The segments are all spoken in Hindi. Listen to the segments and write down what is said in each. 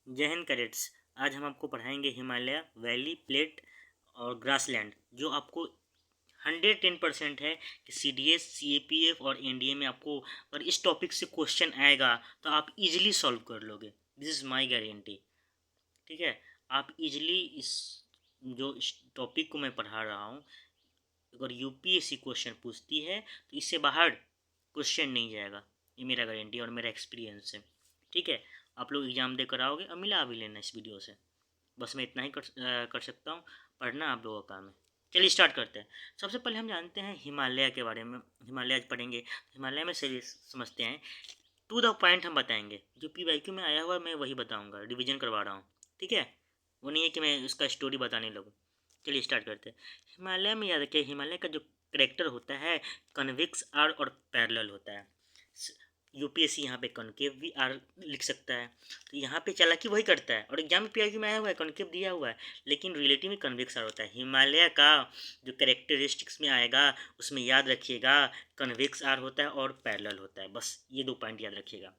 जय हिंद कैडेट्स। आज हम आपको पढ़ाएंगे हिमालय, वैली, प्लेट और ग्रासलैंड, जो आपको 110% है कि CDS, CAPF और NDA में आपको अगर इस टॉपिक से क्वेश्चन आएगा तो आप इजीली सॉल्व कर लोगे। This is my guarantee. ठीक है, आप इजीली इस टॉपिक को मैं पढ़ा रहा हूँ, अगर UPSC क्वेश्चन पूछती है तो इससे बाहर क्वेश्चन नहीं जाएगा। ये मेरा गारंटी और मेरा एक्सपीरियंस है। ठीक है, आप लोग एग्ज़ाम देकर आओगे और मिला भी लेना इस वीडियो से। बस मैं इतना ही कर सकता हूँ। पढ़ना आप लोगों का काम है। चलिए स्टार्ट करते हैं। सबसे पहले हम जानते हैं हिमालय के बारे में। हिमालय आज पढ़ेंगे। हिमालय में से समझते हैं। टू द पॉइंट हम बताएंगे। जो PYQ में आया हुआ मैं वही बताऊंगा, रिवीजन करवा रहा हूँ। ठीक है, वो नहीं है कि मैं उसका स्टोरी बताने लगूँ। चलिए स्टार्ट करते हैं। हिमालय में याद रखिए, हिमालय का जो करेक्टर होता है कन्वेक्स आर और पैरेलल होता है। UPSC यहाँ पे कॉनकेव भी आर लिख सकता है, तो यहाँ पे चालाकी वही करता है। और एग्जाम में PYQ में आया हुआ है, कॉनकेव दिया हुआ है, लेकिन रिलेटिव में कन्वेक्स आर होता है। हिमालय का जो कैरेक्टरिस्टिक्स में आएगा उसमें याद रखिएगा कन्वेक्स आर होता है और पैरेलल होता है। बस ये दो पॉइंट याद रखिएगा।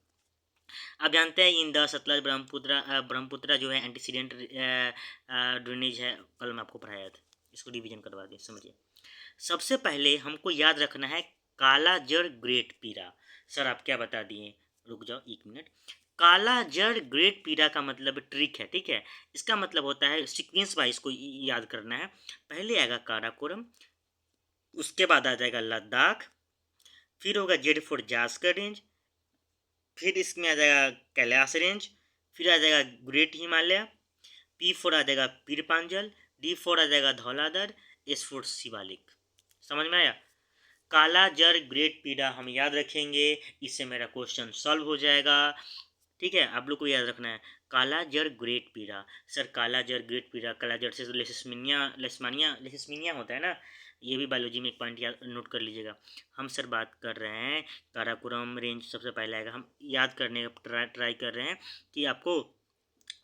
आप जानते हैं इंद, सतलज, ब्रह्मपुत्र जो है एंटीसीडेंट ड्रेनेज है। कल मैं आपको पढ़ाया था, इसको रिवीजन करवा दें, समझिए। सबसे पहले हमको याद रखना है काला जड़ ग्रेट पीरा। सर आप क्या बता दिए, रुक जाओ 1 मिनट। काला जड़ ग्रेट पीरा का मतलब ट्रिक है। ठीक है, इसका मतलब होता है सीक्वेंस वाइज को याद करना है। पहले आएगा काराकोरम, उसके बाद आ जाएगा लद्दाख, फिर होगा जेड फोर जास्कर रेंज, फिर इसमें आ जाएगा कैलाश रेंज, फिर आ जाएगा ग्रेट हिमालय, P4 आ जाएगा पीर पांजल, D4 आ जाएगा धौलाधर, S4 शिवालिक। समझ में आया? काला जर ग्रेट पीड़ा हम याद रखेंगे, इससे मेरा क्वेश्चन सॉल्व हो जाएगा। ठीक है, आप लोग को याद रखना है काला जर ग्रेट पीड़ा। सर काला जर ग्रेट पीड़ा, काला जर से लेसिसमिनिया होता है ना, ये भी बायोलॉजी में एक पॉइंट याद नोट कर लीजिएगा। हम सर बात कर रहे हैं काराकोरम रेंज सबसे पहले आएगा। हम याद करने का ट्राई कर रहे हैं कि आपको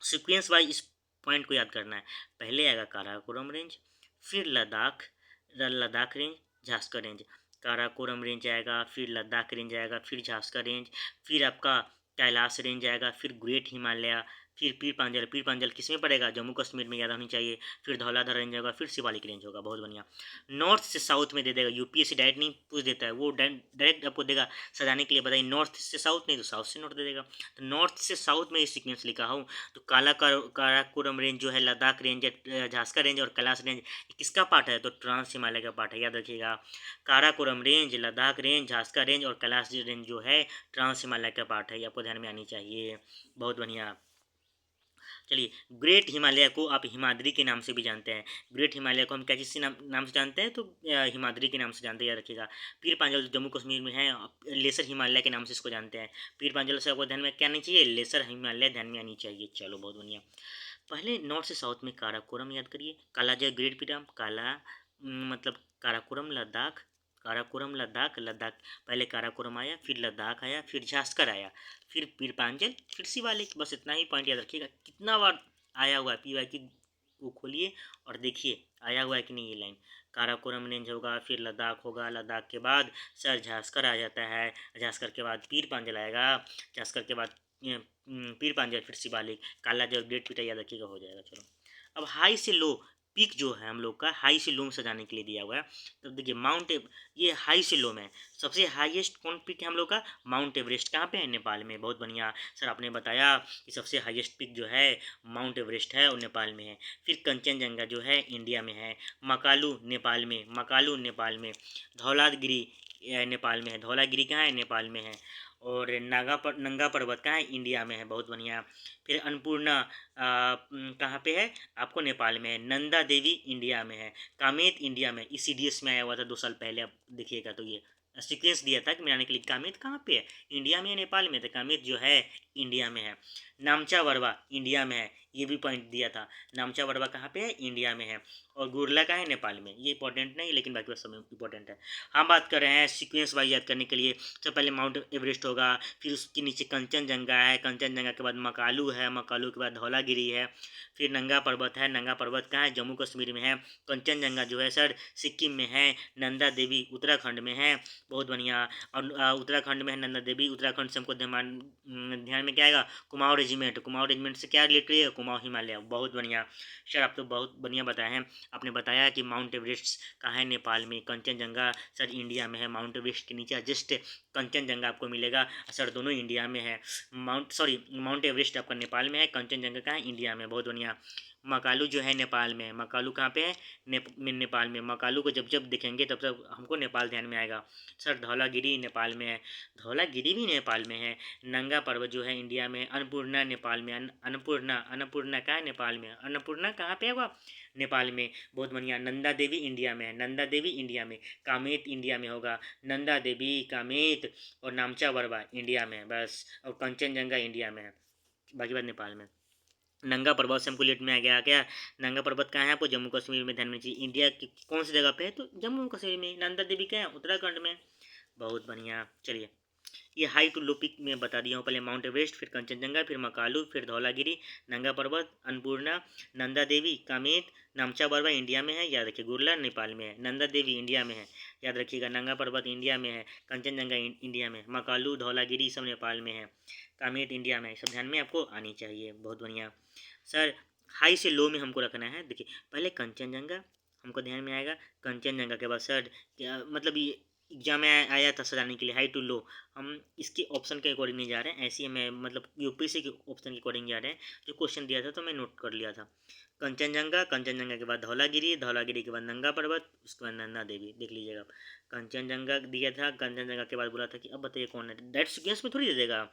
सीक्वेंस वाइज इस पॉइंट को याद करना है। पहले आएगा काराकोरम रेंज, फिर Ladakh range, Zanskar range. Karakoram range आएगा, फिर लद्दाख रेंज आएगा, फिर झास्कर रेंज, फिर आपका कैलाश रेंज आएगा, फिर ग्रेट हिमालय, फिर पीर पांजल किस में पड़ेगा, जम्मू कश्मीर में याद होनी चाहिए, फिर धौलाधर रेंज होगा, फिर शिवालिक रेंज होगा। बहुत बढ़िया। नॉर्थ से साउथ में दे देगा। UPSC डायरेक्ट नहीं पूछ देता है, वो डायरेक्ट आपको देगा सजाने के लिए। बताइए, नॉर्थ से साउथ नहीं तो साउथ से नॉर्थ दे देगा। तो नॉर्थ से साउथ में ये सीक्वेंस लिखा हूँ। तो काराकोरम रेंज जो है, लद्दाख रेंज है, झास्कर रेंज और कैलाश रेंज किसका पार्ट है, तो ट्रांस हिमालय का पार्ट है। याद रखिएगा, Karakoram range, Ladakh range, Zanskar range और कैलाश रेंज जो है ट्रांस हिमालय का पार्ट है। ये आपको ध्यान में आनी चाहिए। बहुत बढ़िया। चलिए, ग्रेट हिमालय को आप हिमाद्री के नाम से भी जानते हैं। ग्रेट हिमालय को हम क्या किसी नाम से जानते हैं, तो हिमाद्री के नाम से जानते हैं। याद रखिएगा। पीर पांजल जम्मू कश्मीर में है, लेसर हिमालय के नाम से इसको जानते हैं। पीर पांजल से आपको ध्यान में क्या आनी चाहिए, लेसर हिमालय ध्यान में आनी चाहिए। चलो बहुत बढ़िया। पहले नॉर्थ से साउथ में काराकोरम याद करिए। कालाजर ग्रेट पीराम, मतलब काराकोरम लद्दाख, काराकोरम लद्दाख, लद्दाख पहले काराकोरम आया, फिर लद्दाख आया, फिर झास्कर आया, फिर पीर पांजल, फिर शिवालिक। बस इतना ही पॉइंट याद रखिएगा। कितना बार आया हुआ है PYQ को खोलिए और देखिए आया हुआ है कि नहीं ये लाइन। काराकोरम रेंज होगा, फिर लद्दाख होगा, लद्दाख के बाद सर झास्कर आ जाता है, झास्कर के बाद पीर पांजल आएगा, झास्कर के बाद पीर पांजल, फिर शिवालिक, काला जो ग्रेट पीटा याद रखिएगा, हो जाएगा। चलो, अब हाई से लो पीक जो है हम लोग का, हाई से लो में सजाने के लिए दिया हुआ है। तो देखिए ये हाई से लो में सबसे हाईएस्ट कौन पीक है हम लोग का, माउंट एवरेस्ट। कहाँ पे है, नेपाल में। बहुत बढ़िया। सर आपने बताया कि सबसे हाईएस्ट पीक जो है माउंट एवरेस्ट है, और नेपाल में है। फिर कंचनजंगा जो है इंडिया में है। मकालू नेपाल में। धौलागिरी नेपाल में है। धौलागिरी कहाँ है, नेपाल में है। और नंगा पर्वत कहाँ है, इंडिया में है। बहुत बढ़िया। फिर अन्नपूर्णा कहाँ पे है, आपको नेपाल में है। नंदा देवी इंडिया में है। कामेत इंडिया में, इस CDS में आया हुआ था 2 साल पहले। आप देखिएगा तो ये सीक्वेंस दिया था कि मिलाने के लिए। कामेत कहाँ पे है, इंडिया में है, नेपाल में। तो कामेत जो है इंडिया में है। नामचा वरवा इंडिया में है। ये भी पॉइंट दिया था। नामचा बरवा कहाँ पे है? इंडिया में है। और गुरला कहाँ है? नेपाल में। ये इंपॉर्टेंट नहीं, लेकिन बाकी सब इंपॉर्टेंट है। हम बात कर रहे हैं सीक्वेंस वाइज याद करने के लिए। सबसे पहले माउंट एवरेस्ट होगा, फिर उसके नीचे कंचनजंगा है, कंचनजंगा के बाद मकालू है, मकालू के बाद धौलागिरी है, फिर नंगा पर्वत है। नंगा पर्वत कहाँ है? जम्मू कश्मीर में है। कंचनजंगा जो है सर सिक्किम में है। नंदा देवी उत्तराखंड में है। बहुत बढ़िया। और उत्तराखंड में है नंदा देवी। उत्तराखंड से हमको ध्यान में क्या आएगा? कुमाऊं रेजिमेंट। कुमाऊं रेजिमेंट से क्या रिलेटेड है? कुमाऊं हिमालय। बहुत बढ़िया सर, आप तो बहुत बढ़िया बताए हैं। आपने बताया कि माउंट एवरेस्ट कहाँ है? नेपाल में। कंचनजंगा सर इंडिया में है। माउंट एवरेस्ट के नीचे जस्ट कंचनजंगा आपको मिलेगा सर, दोनों इंडिया में है। माउंट एवरेस्ट आपका नेपाल में है, कंचनजंगा कहाँ है? इंडिया में। बहुत बढ़िया। मकालू जो है नेपाल में है। मकालू कहाँ पे है? नेपाल में। मकालू को जब जब देखेंगे तब तब हमको नेपाल ध्यान में आएगा सर। धौलागिरी नेपाल में है। धौलागिरी भी नेपाल में है। नंगा पर्वत जो है इंडिया में। अन्नपूर्णा नेपाल में। अन्नपूर्णा कहाँ है? नेपाल में। अन्नपूर्णा कहाँ पे होगा? नेपाल में। बहुत बढ़िया। नंदा देवी इंडिया में है। नंदा देवी इंडिया में। कामेत इंडिया में होगा। नंदा देवी, कामेत और नामचा बरवा इंडिया में है बस। और कंचनजंगा इंडिया में है, बाकी बात नेपाल में। नंगा पर्वत से हमको लेट में आ गया क्या? नंगा पर्वत कहाँ है? आपको जम्मू कश्मीर में ध्यान में चाहिए। इंडिया की कौन सी जगह पे है? तो जम्मू कश्मीर में। नंदा देवी क्या है? उत्तराखंड में। बहुत बढ़िया। चलिए, ये हाई टू लो पिक में बता दिया हूँ। पहले माउंट एवरेस्ट, फिर कंचनजंगा, फिर मकालू, फिर धौलागिरी, नंगा पर्वत, अन्नपूर्णा, नंदा देवी, कामेत, नामचा बरवा इंडिया में है, याद रखिए। गुरला नेपाल में है। नंदा देवी इंडिया में है, याद रखिएगा। नंगा पर्वत इंडिया में है। कंचनजंगा इंडिया में। मकालू, धौलागिरी सब नेपाल में है। कामेत इंडिया में। सब ध्यान में आपको आनी चाहिए। बहुत बढ़िया सर। हाई से लो में हमको रखना है। देखिए, पहले कंचनजंगा हमको ध्यान में आएगा। कंचनजंगा के बाद सर क्या मतलब, ये एग्जाम में आया था सजाने के लिए हाई टू लो। हम इसके ऑप्शन के अकॉर्डिंग नहीं जा रहे हैं, ऐसे ही मैं मतलब यूपीएससी के ऑप्शन के अकॉर्डिंग जा रहे हैं। जो क्वेश्चन दिया था तो मैं नोट कर लिया था। कंचनजंगा, कंचनजंगा के बाद धौलागिरी, धौलागिरी के बाद नंगा पर्वत, उसके बाद नंदा देवी। देख लीजिएगा आप। कंचनजंगा दिया था, कंचनजंगा के बाद बोला था कि अब बताइए कौन है। डायरेक्ट सीक्वेंस में थोड़ी दे देगा।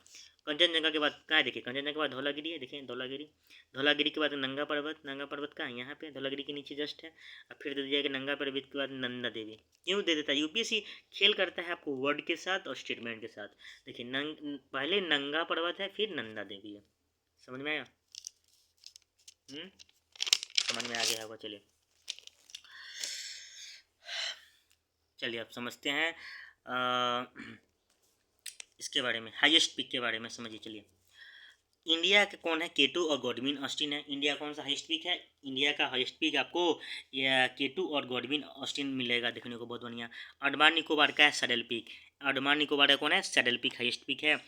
कंचनजंगा के बाद कहाँ है? देखिए, कंचनजंगा के बाद धौलागिरी है। देखिए धौलागिरी। धौलागिरी के बाद नंगा पर्वत। नंगा पर्वत कहाँ है? यहाँ पे धौलागिरी के नीचे जस्ट है। अब फिर दे दिया कि नंगा पर्वत के बाद नंदा देवी। क्यों दे देता है? यूपीएससी खेल करता है आपको वर्ड के साथ और स्टेटमेंट के साथ। देखिए पहले नंगा पर्वत है, फिर नंदा देवी है। समझ में आया? समझ में आ गया होगा। चलिए चलिए अब समझते हैं इसके बारे में, हाईएस्ट पिक के बारे में समझिए। चलिए, इंडिया के कौन है? केटू और गॉडविन ऑस्टिन है। इंडिया कौन सा हाईएस्ट पिक है? इंडिया का हाईएस्ट पिक आपको केटू और गॉडविन ऑस्टिन मिलेगा देखने को। बहुत बढ़िया। अंडमान निकोबार का है सैडल पिक। अंडमान निकोबार का कौन है? सैडल पिक हाईएस्ट पिक है।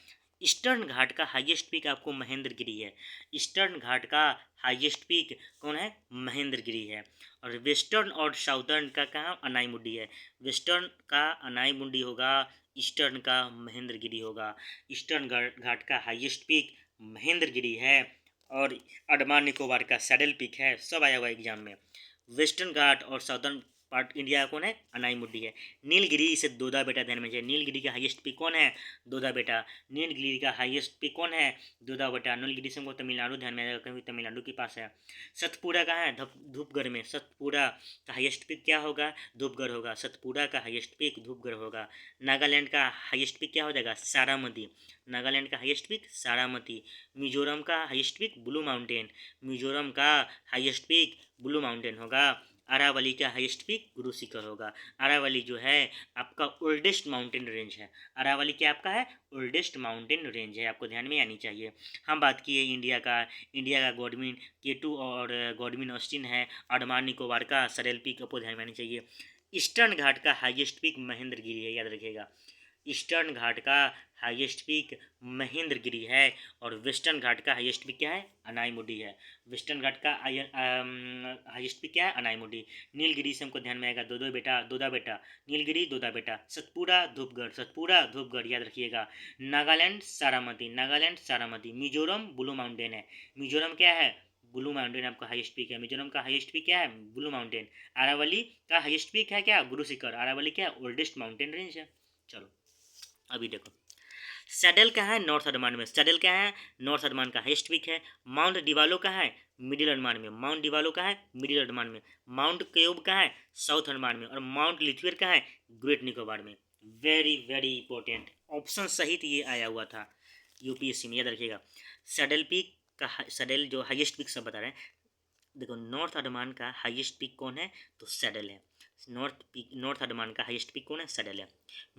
ईस्टर्न घाट का हाईएस्ट पिक आपको महेंद्रगिरी है। ईस्टर्न घाट का हाईएस्ट पिक कौन है? महेंद्रगिरी है। और वेस्टर्न और साउदर्न का कहाँ? अनाईमुडी है। वेस्टर्न का अनाईमुडी होगा, ईस्टर्न का महेंद्रगिरी होगा। ईस्टर्न घाट का हाईएस्ट पिक महेंद्रगिरी है और अंडमान निकोबार का सैडल पिक है। सब आया हुआ एग्जाम में। वेस्टर्न घाट और साउदर्न पार्ट इंडिया कौन है? अनाईमुडी है। नीलगिरी से दोदा बेटा ध्यान में चाहिए। नीलगिरी का हाईएस्ट पिक कौन है? दोदा बेटा। नीलगिरी का हाईएस्ट पिक कौन है? दोदा बेटा। नीलगिरी से हमको तमिलनाडु ध्यान में आएगा, क्योंकि तमिलनाडु के पास है। सतपुड़ा कहाँ है? धूपगढ़ में। सतपुड़ा का हाईएस्ट पिक क्या होगा? धूपगढ़ होगा। सतपुड़ा का हाईएस्ट पिक धूपगढ़ होगा। नागालैंड का हाईएस्ट पिक क्या हो जाएगा? सारामती। नागालैंड का हाईएस्ट पिक सारामती। मिजोरम का highest peak Blue Mountain. Mizoram का हाईएस्ट पिक ब्लू माउंटेन होगा। अरावली का हाईएस्ट पिक गुरु शिखर होगा। अरावली जो है आपका ओल्डेस्ट माउंटेन रेंज है। अरावली क्या आपका है? ओल्डेस्ट माउंटेन रेंज है, आपको ध्यान में आनी चाहिए। हम बात किए इंडिया का गॉडविन केटू और गॉडविन ऑस्टिन है। अंडमान निकोबार का सैडल पिक आपको ध्यान में आनी चाहिए। ईस्टर्न घाट का हाईएस्ट पिक महेंद्रगिरी है, याद रखिएगा। ईस्टर्न घाट का हाईएस्ट पीक महेंद्रगिरी है और वेस्टर्न घाट का हाईएस्ट पीक क्या है? अनाईमुडी है। वेस्टर्न घाट का हाईएस्ट पीक क्या है? अनाईमुडी। नीलगिरी से हमको ध्यान में आएगा दोदा बेटा। नीलगिरी दोदा बेटा। सतपुड़ा धूपगढ़ याद रखिएगा। नागालैंड सारामती। मिजोरम ब्लू माउंटेन है। मिजोरम क्या है? ब्लू माउंटेन आपका हाईएस्ट पीक है। मिजोरम का हाईएस्ट पीक क्या है? Blue mountain. अरावली का हाईएस्ट पीक है क्या? गुरु शिखर। अरावली क्या? ओल्डेस्ट माउंटेन रेंज है। चलो अभी देखो, सैडल कहाँ है? नॉर्थ अंडमान में। सैडल क्या है? नॉर्थ अंडमान का हाईएस्ट पीक है। माउंट डिवालो कहाँ है? मिडिल अंडमान में। माउंट डिवालो कहाँ है? मिडिल अंडमान में। माउंट केयोब कहाँ है? साउथ अंडमान में। और माउंट लिथुएर कहाँ है? ग्रेट निकोबार में। वेरी वेरी इंपॉर्टेंट, ऑप्शन सहित ये आया हुआ था यूपीएससी में, याद रखिएगा। सैडल पीक का सैडल जो हाईएस्ट पीक सब बता रहे हैं। देखो नॉर्थ अंडमान का हाईएस्ट पीक कौन है, तो सैडल है। नॉर्थ अंडमान का हाईएस्ट पीक कौन है, सैडल है।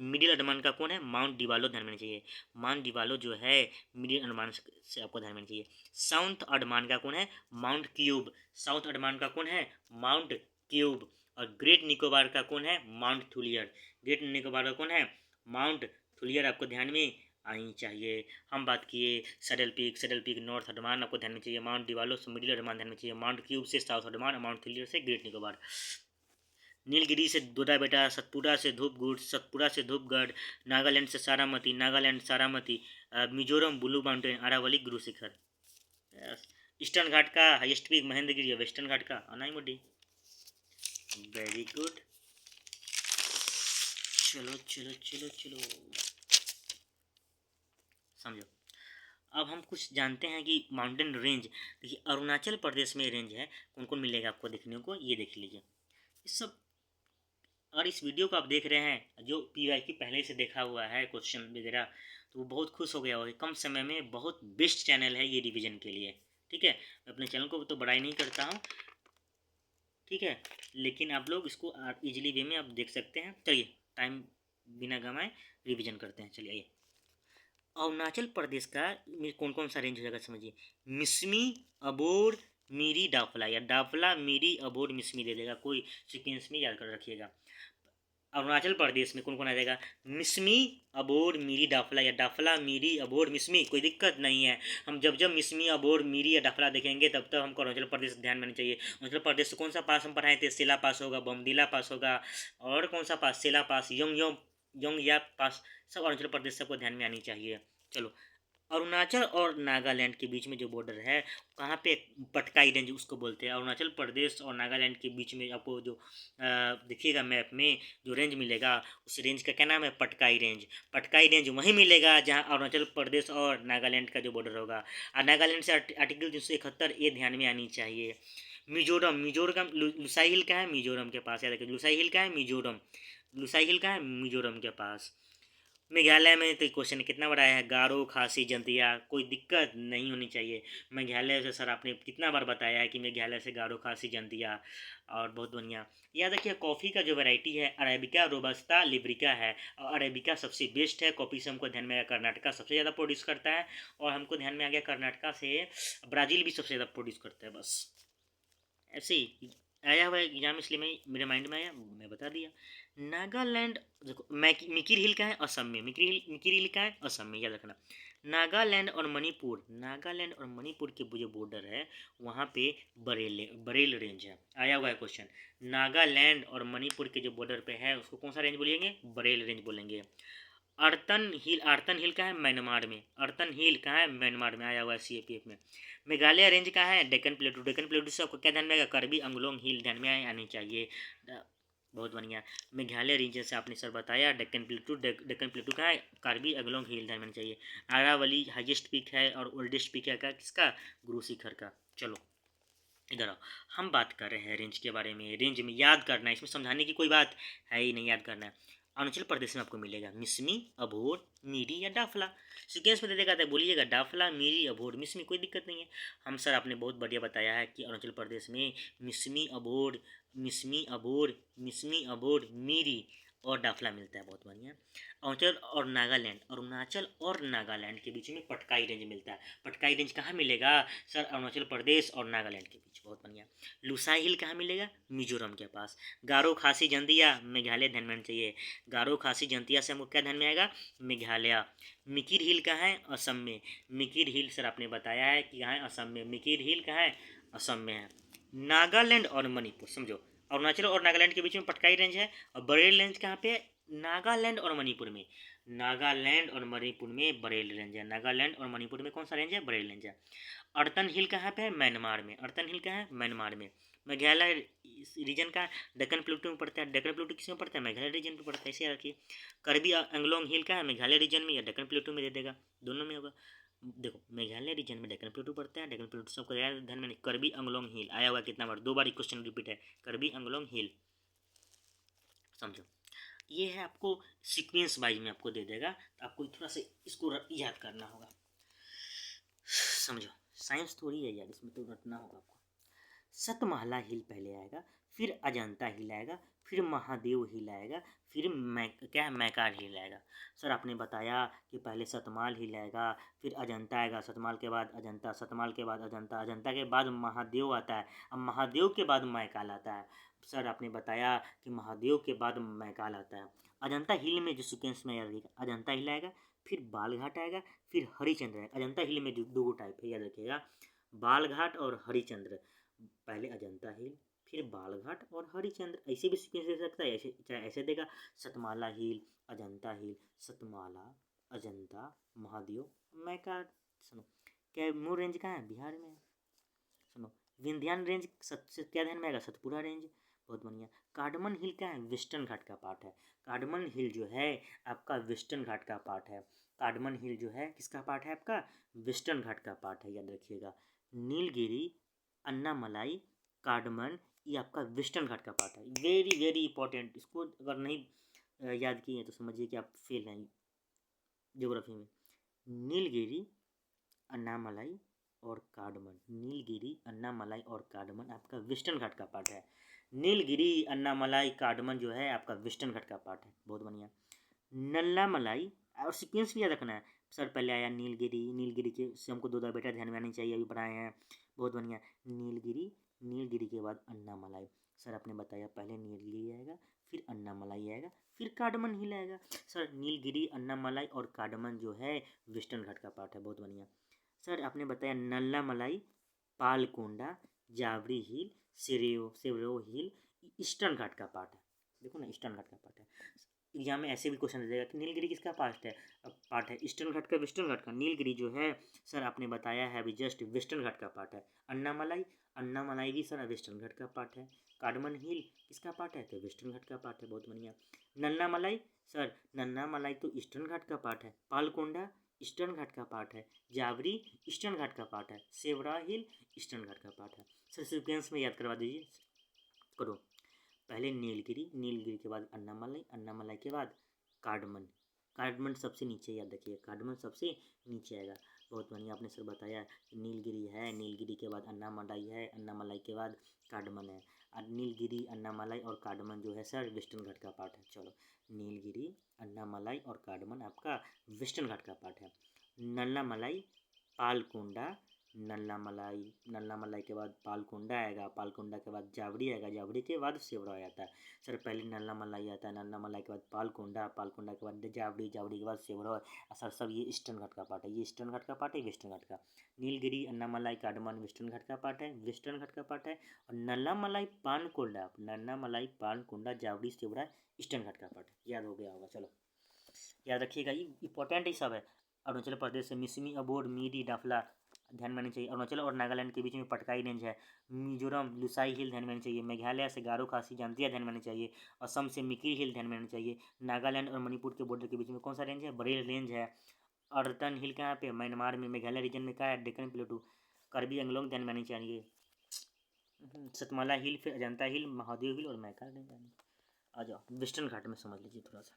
मिडिल अंडमान का कौन है, माउंट डिवालो ध्यान में चाहिए। माउंट डिवालो जो है मिडिल अंडमान से आपको ध्यान में चाहिए। साउथ अंडमान का कौन है, माउंट क्यूब। साउथ अंडमान का कौन है, माउंट क्यूब। और ग्रेट निकोबार का कौन है, माउंट थुलियर। ग्रेट निकोबार का कौन है, माउंट थुलियर आपको ध्यान में आनी चाहिए। हम बात किए सैडल पीक नॉर्थ अंडमान आपको ध्यान में चाहिए। माउंट डिवालो मिडिल अंडमान ध्यान में चाहिए। माउंट क्यूब से साउथ अंडमान, माउंट थुलियर से ग्रेट निकोबार। नीलगिरी से दोदा बेटा, सतपुड़ा से धूपगढ़, सतपुड़ा से धूपगढ़। नागालैंड से Saramati, Nagaland Saramati. Mizoram blue mountain, Aravalli Guru Shikhar. Eastern घाट का हाईएस्ट पीक महेंद्रगिरी है। वेस्टर्न घाट का अनाईमुडी। Very good. चलो चलो चलो चलो समझो। अब हम कुछ जानते हैं कि माउंटेन रेंज, देखिए अरुणाचल प्रदेश में रेंज है, कौन कौन मिलेगा आपको देखने को, ये देख लीजिए इस सब। और इस वीडियो को आप देख रहे हैं जो PYQ पहले से देखा हुआ है क्वेश्चन वगैरह, तो वो बहुत खुश हो गया होगा। कम समय में बहुत बेस्ट चैनल है ये रिवीजन के लिए, ठीक है। मैं अपने चैनल को तो बड़ाई नहीं करता हूँ, ठीक है, लेकिन आप लोग इसको इजीली वे में आप देख सकते हैं। चलिए टाइम बिना गंवाए रिवीजन करते हैं। चलिए अरुणाचल प्रदेश का कौन कौन सा रेंज हो जाएगा समझिए। मिसमी, अबोर, मीरी, डाफला, या डाफला मीरी अबोर मिसमी दे देगा, कोई सीक्वेंस में याद कर रखिएगा। अरुणाचल प्रदेश में कौन कौन आ जाएगा, मिसमी, अबोर, मीरी, डाफला, या डाफला मीरी अबोर मिसमी, कोई दिक्कत नहीं है। हम जब जब मिसमी, अबोर, मीरी या डाफला देखेंगे तब तक हमको अरुणाचल प्रदेश ध्यान में चाहिए। अरुणाचल प्रदेश से कौन सा पास हम पढ़ाए थे, सेला पास होगा, बमदीला पास होगा, और कौन सा पास, सेला पास, योंग या पास, सब अरुणाचल प्रदेश सबको ध्यान में आनी चाहिए। चलो अरुणाचल और नागालैंड के बीच में जो बॉर्डर है कहाँ पे, पटकाई रेंज उसको बोलते हैं। अरुणाचल प्रदेश और नागालैंड के बीच में आपको जो देखिएगा मैप में जो रेंज मिलेगा, उस रेंज का क्या नाम है, पटकाई रेंज। पटकाई रेंज वहीं मिलेगा जहाँ अरुणाचल प्रदेश और नागालैंड का जो बॉर्डर होगा। और नागालैंड से आर्टिकल 371 ये ध्यान में आनी चाहिए। मिजोरम लुसाई हिल का है मिजोरम के पास, याद रखिए लुसाई हिल का है मिजोरम, लुसाई हिल का है मिजोरम के पास। मेघालय में तो क्वेश्चन कितना बड़ा है, गारो, खासी, जंतिया, कोई दिक्कत नहीं होनी चाहिए। मेघालय से सर आपने कितना बार बताया है कि मेघालय से गारो, खासी, जंतिया, और बहुत बढ़िया। याद रखिए कॉफ़ी का जो वैरायटी है अरेबिका, रोबस्ता, लिब्रिका है, और अरेबिका सबसे बेस्ट है। कॉफ़ी से हमको ध्यान में आया कर्नाटका सबसे ज़्यादा प्रोड्यूस करता है, और हमको ध्यान में आ गया कर्नाटका से ब्राज़ील भी सबसे ज़्यादा प्रोड्यूस करता है। बस ऐसे ही आया हुआ एग्जाम, इसलिए मैं मेरे माइंड में आया, मैं बता दिया। नागालैंड देखो मिकिर हिल का है असम में, मिकिर हिल का है असम में, याद रखना। नागालैंड और मणिपुर, नागालैंड और मणिपुर के जो बॉर्डर है वहाँ पे बरेल रेंज है। आया हुआ है क्वेश्चन, नागालैंड और मणिपुर के जो बॉर्डर पे है उसको कौन सा रेंज बोलेंगे, बरेल रेंज बोलेंगे। आर्तन हिल का है म्यांमार में, आर्तन हिल कहाँ है, म्यांमार में, आया हुआ है CAPF में। मेघालय रेंज का है डेक्कन प्लेटू, डेक्कन प्लेटू से आपको क्या ध्यान में आएगा, करबी अंगलोंग हिल ध्यान में आनी चाहिए। बहुत बढ़िया, मेघालय रीजन से आपने सर बताया। डेक्कन प्लेटू का है, कार्बी अंगलोंग हिल ध्यान में चाहिए। अरावली हाईएस्ट पीक है और ओल्डेस्ट पीक है का, किसका, गुरु शिखर का। चलो इधर आओ, हम बात कर रहे हैं रेंज के बारे में। रेंज में याद करना है, इसमें समझाने की कोई बात है ही नहीं, याद करना है। अरुणाचल प्रदेश में आपको मिलेगा मिसमी, अभोर, मीरी या डाफला। सीक्वेंस में दे देगा, बोलिएगा डाफला, मीरी, अभोर, मिसमी, कोई दिक्कत नहीं है। हम सर आपने बहुत बढ़िया बताया है कि अरुणाचल प्रदेश में मिसमी अभोर, मिसमी अभोर, मीरी और डाफला मिलता है, बहुत बढ़िया। अरुणाचल और नागालैंड के बीच में पटकाई रेंज मिलता है। पटकाई रेंज कहाँ मिलेगा सर, अरुणाचल प्रदेश और नागालैंड के बीच, बहुत बढ़िया। लुसाई हिल कहाँ मिलेगा, मिजोरम के पास। गारो, खासी, जंतिया, मेघालय ध्यान में चाहिए। गारो, खासी, जंतिया से हमको क्या ध्यान में आएगा, मेघालय। मिकिर हिल कहाँ है, असम में। मिकिर हिल सर आपने बताया है कि कहाँ है, असम में। मिकिर हिल कहाँ है, असम में है। नागालैंड और मणिपुर समझो, अरुणाचल और नागालैंड के बीच में पटकाई रेंज है, और बरेल रेंज कहाँ पे है, नागालैंड और मणिपुर में। नागालैंड और मणिपुर में बरेल रेंज है। नागालैंड और मणिपुर में कौन सा रेंज है, बरेल रेंज है। अर्तन हिल कहाँ पे है, म्यांमार में। अर्तन हिल कहाँ है, म्यांमार में। मेघालय रीजन का डेक्कन प्लेटू में पड़ता है। डेक्कन प्लेटू किस में पड़ता है, मेघालय रीजन में पड़ता है, इसे रखिए। करबी अंगलोंग हिल का है, मेघालय रीजन में, या डेक्कन प्लेटू में दे देगा, दोनों में होगा। देखो मेघालय रीजन में डेक्कन प्लेटू पड़ता है, डेक्कन प्लेटू सबको ध्यान में। करबी अंगलोंग हिल आया हुआ कितना बार, 2 बार क्वेश्चन रिपीट है, करबी अंगलोंग हिल, समझो। ये है, आपको सीक्वेंस वाइज में आपको दे देगा, तो आपको थोड़ा सा इसको याद करना होगा, समझो। साइंस थोड़ी है यार, इसमें तो रटना होगा आपको। सतमाला हिल पहले आएगा, फिर अजंता हिल आएगा, फिर महादेव हिल आएगा, फिर मैकाड हिल आएगा। सर आपने बताया कि पहले सतमाल हिल आएगा, फिर अजंता आएगा, सतमाल के बाद अजंता, सतमाल के बाद अजंता, अजंता के बाद महादेव आता है, अब महादेव के बाद मैकाल आता है। सर आपने बताया कि महादेव के बाद मैकाल आता है। अजंता हिल में जो सीक्वेंस में याद रखिएगा, अजंता हिल आएगा, फिर बालघाट आएगा, फिर हरिचंद्र आएगा। अजंता हिल में दो टाइप है, याद रखिएगा, बालघाट और हरिचंद्र। पहले अजंता हिल, फिर बालघाट और हरिचंद्र, ऐसे भी सीक्वेंस दे सकता है, ऐसे चाहे ऐसे देगा, सतमाला हिल, अजंता हिल, सतमाला, अजंता, महादेव, मैकाड। सुनो, कैमूर रेंज कहाँ है? बिहार में है। सुनो, विंध्यान रेंज सबसे क्या ध्यान में आएगा? सतपुरा रेंज। बहुत बढ़िया। कार्डमन हिल क्या है? वेस्टर्न घाट का पार्ट है। कार्डमन हिल जो है आपका वेस्टर्न घाट का पार्ट है। कार्डमन हिल जो है किसका पार्ट है? आपका वेस्टर्न घाट का पार्ट है, याद रखिएगा। नीलगिरी, अन्नामलाई, कार्डमन, ये आपका वेस्टर्न घाट का पार्ट है। वेरी वेरी इंपॉर्टेंट, इसको अगर नहीं याद किए तो समझिए कि आप फेल हैं ज्योग्राफी में। नीलगिरी, अन्नामलाई और कार्डमन, नीलगिरी, अन्नामलाई और कार्डमन आपका वेस्टर्न घाट का पार्ट है। नीलगिरी, अन्नामलाई, कार्डमन जो है आपका वेस्टर्न घाट का पार्ट है। बहुत बढ़िया। नल्लामलाई, और सीक्वेंस भी याद रखना है। सर पहले आया नीलगिरी, नीलगिरी के से हमको दो बेटा ध्यान में आनी चाहिए, अभी पढ़ाए हैं। बहुत बढ़िया। नीलगिरी, नीलगिरी के बाद अन्नामलाई। सर आपने बताया पहले नीलगिरी आएगा, फिर अन्नामलाई आएगा, फिर कार्डमन हिल आएगा। सर नीलगिरी, अन्नामलाई और कार्डमन जो है वेस्टर्न घाट का पार्ट है। बहुत बढ़िया। सर आपने बताया नल्लामलाई, पालकोंडा, जावरी हिल, सेवरो हिल ईस्टर्न घाट का पार्ट है। देखो ना, ईस्टर्न घाट का पार्ट है। एग्जाम में ऐसे भी क्वेश्चन देगा कि नीलगिरी किसका पार्ट है? ईस्टर्न घाट का, वेस्टर्न घाट का। नीलगिरी जो है सर आपने बताया है अभी जस्ट वेस्टर्न घाट का पार्ट है। अन्नामलाई, अन्नामलाई भी सर वेस्टर्न घाट का पार्ट है। कार्डमन हिल किसका पार्ट है? तो वेस्टर्न घाट का पार्ट है। बहुत बढ़िया। नन्नामलाई, सर नन्नामलाई तो ईस्टर्न घाट का पार्ट है। पालकोंडा ईस्टर्न घाट का पार्ट है। जावरी ईस्टर्न घाट का पार्ट है। सेवरा हिल ईस्टर्न घाट का पार्ट है। सर सीक्वेंस में याद करवा दीजिए, करो। पहले नीलगिरी, नीलगिरी के बाद अन्नामलाई, अन्नामलाई के बाद कार्डमन, कार्डमन सबसे नीचे, याद रखिए कार्डमन सबसे नीचे आएगा। बहुत बढ़िया। आपने सर बताया नीलगिरी है, नीलगिरी के बाद अन्नामलाई है, अन्नामलाई के बाद कार्डमन है। और नीलगिरी, अन्नामलाई और कार्डमन जो है सर वेस्टर्न घाट का पार्ट है। चलो, नीलगिरी, अन्नामलाई और कार्डमन आपका वेस्टर्न घाट का पार्ट है। नल्लामलाई, पालकोंडा, नल्लामलाई, नल्लामलाई के बाद पालकोंडा आएगा, पालकोंडा के बाद जावड़ी आएगा, जावड़ी के बाद सेवरा आता है। सर पहले नल्लामलाई आता है, नल्लामलाई के बाद पालकोंडा, पालकोंडा के बाद जावड़ी, जावड़ी के बाद सेवरा। सर सब ये ईस्टर्न घाट का पार्ट है। ये ईस्टर्न घाट का पार्ट है, वेस्टर्न घाट का। नीलगिरी, अन्नामलाई, कार्डमन वेस्टर्न घाट का पार्ट है, वेस्टर्न घाट का पार्ट है। और नल्लामलाई, पानकोंडा, नल्लामलाई, पानकोंडा, जावड़ी, सेवरा ईस्टर्न घाट का पार्ट है। याद हो गया होगा। चलो याद रखिएगा, ये इंपॉर्टेंट ही सब है। अरुणाचल प्रदेश से मिसमी, अबोर, मिरी, डाफला ध्यान में आनी चाहिए। अरुणाचल और नागालैंड के बीच में पटकाई रेंज है। मिजोरम लुसाई हिल ध्यान में आनी चाहिए। मेघालय से गारो खासी जांतिया ध्यान में आनी चाहिए। असम से मिकी हिल ध्यान में आनी चाहिए। नागालैंड और मणिपुर के बॉर्डर के बीच में कौन सा रेंज है? बरेल रेंज है। अर्तन हिल कहाँ पे? म्यांमार में। मेघालय रीजन में क्या है? डेक्कन प्लेटू। करबी एंगलोंग ध्यान में आनी चाहिए। सतमाला हिल, फिर अजंता हिल, महादेव हिल और मैकाड रेंज। आ जाओ वेस्टर्न घाट में समझ लीजिए थोड़ा सा,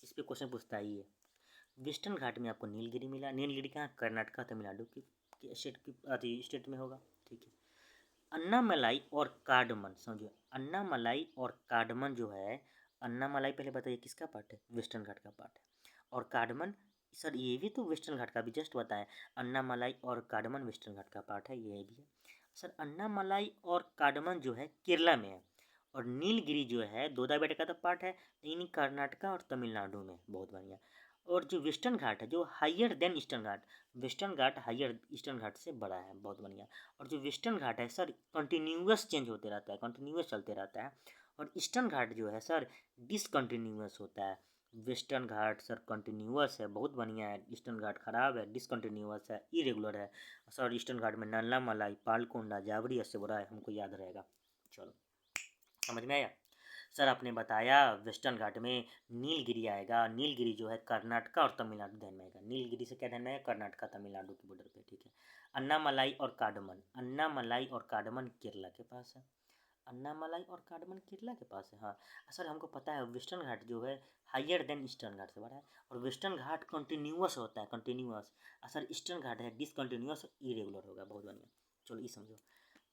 इस पर क्वेश्चन पूछता ही है। वेस्टर्न घाट में आपको नीलगिरी मिला। नीलगिरी कहाँ? कर्नाटका, तमिलनाडु की स्टेट में होगा। ठीक है। अन्नामलाई और कार्डमन समझिए, अन्नामलाई और कार्डमन जो है, अन्नामलाई पहले बताइए किसका पार्ट है? वेस्टर्न घाट का पार्ट है। और कार्डमन, सर ये भी तो वेस्टर्न घाट का भी जस्ट बताएं। अन्नामलाई और कार्डमन वेस्टर्न घाट का पार्ट है, ये भी है। सर अन्नामलाई और कार्डमन जो है केरला में है, और नीलगिरी जो है दोदा बेटे का तो पार्ट है, लेकिन कर्नाटका और तमिलनाडु में। बहुत बढ़िया। और जो वेस्टर्न घाट है जो हायर देन ईस्टर्न घाट, वेस्टर्न घाट हायर ईस्टर्न घाट से बड़ा है। बहुत बढ़िया। और जो वेस्टर्न घाट है सर कंटिन्यूअस चेंज होते रहता है, कंटिन्यूअस चलते रहता है। और ईस्टर्न घाट जो है सर डिसकंटिन्यूअस होता है। वेस्टर्न घाट सर कंटिन्यूअस है, बहुत बढ़िया है। ईस्टर्न घाट खराब है, डिसकंटिन्यूअस है, इरेगुलर है। सर ईस्टर्न घाट में नल्लामलाई, पालकोंडा, जावरी, असोबरा है, हमको याद रहेगा। चलो समझ में आया। सर आपने बताया वेस्टर्न घाट में नीलगिरी आएगा। नीलगिरी जो है कर्नाटका और तमिलनाडु ध्यान में आएगा। नीलगिरी से क्या ध्यान में आएगा? कर्नाटका तमिलनाडु के बॉर्डर पे। ठीक है। अन्नामलाई और कार्डमन, अन्नामलाई और कार्डमन केरला के पास है। अन्नामलाई और कार्डमन केरला के पास है। हाँ सर, हमको पता है वेस्टर्न घाट जो है हाइयर देन ईस्टर्न घाट से बड़ा है, और वेस्टर्न घाट कंटिन्यूअस होता है, कंटिन्यूअस। सर ईस्टर्न घाट है डिसकंटिन्यूअस, इरेगुलर होगा। बहुत बढ़िया, चलो ये समझो।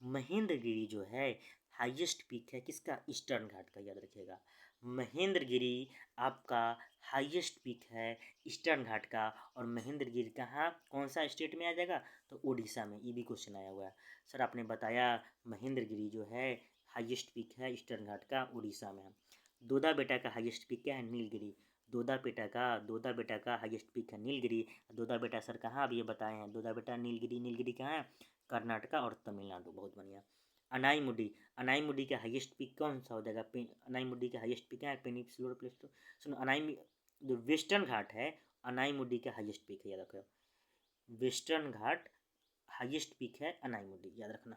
महेंद्रगिरी जो है हाईएस्ट पीक है किसका, ईस्टर्न घाट का, याद रखिएगा। महेंद्रगिरी आपका हाईएस्ट पीक है ईस्टर्न घाट का, और महेंद्रगिरी कहाँ, कौन सा स्टेट में आ जाएगा, तो उड़ीसा में। ये भी क्वेश्चन आया हुआ है। सर आपने बताया महेंद्रगिरी जो है हाईएस्ट पीक है ईस्टर्न घाट का, उड़ीसा में है। दोदा बेटा का हाईएस्ट पीक क्या है, नीलगिरी। दोदा बेटा का हाईएस्ट पीक है नीलगिरी। दोदा बेटा सर कहाँ, अब ये बताए हैं, दोदा बेटा नीलगिरी, नीलगिरी कहाँ है, कर्नाटका और तमिलनाडु। बहुत बढ़िया। अनाईमुडी का हाईएस्ट पीक कौन सा हो जाएगा, अनाईमुडी का हाईएस्ट पीक क्या है, पेनिनसुलर प्लेटो। सुनो, जो वेस्टर्न घाट है अनाईमुडी का हाईएस्ट पीक है, याद रखो। वेस्टर्न घाट हाईएस्ट पीक है अनाईमुडी, याद रखना।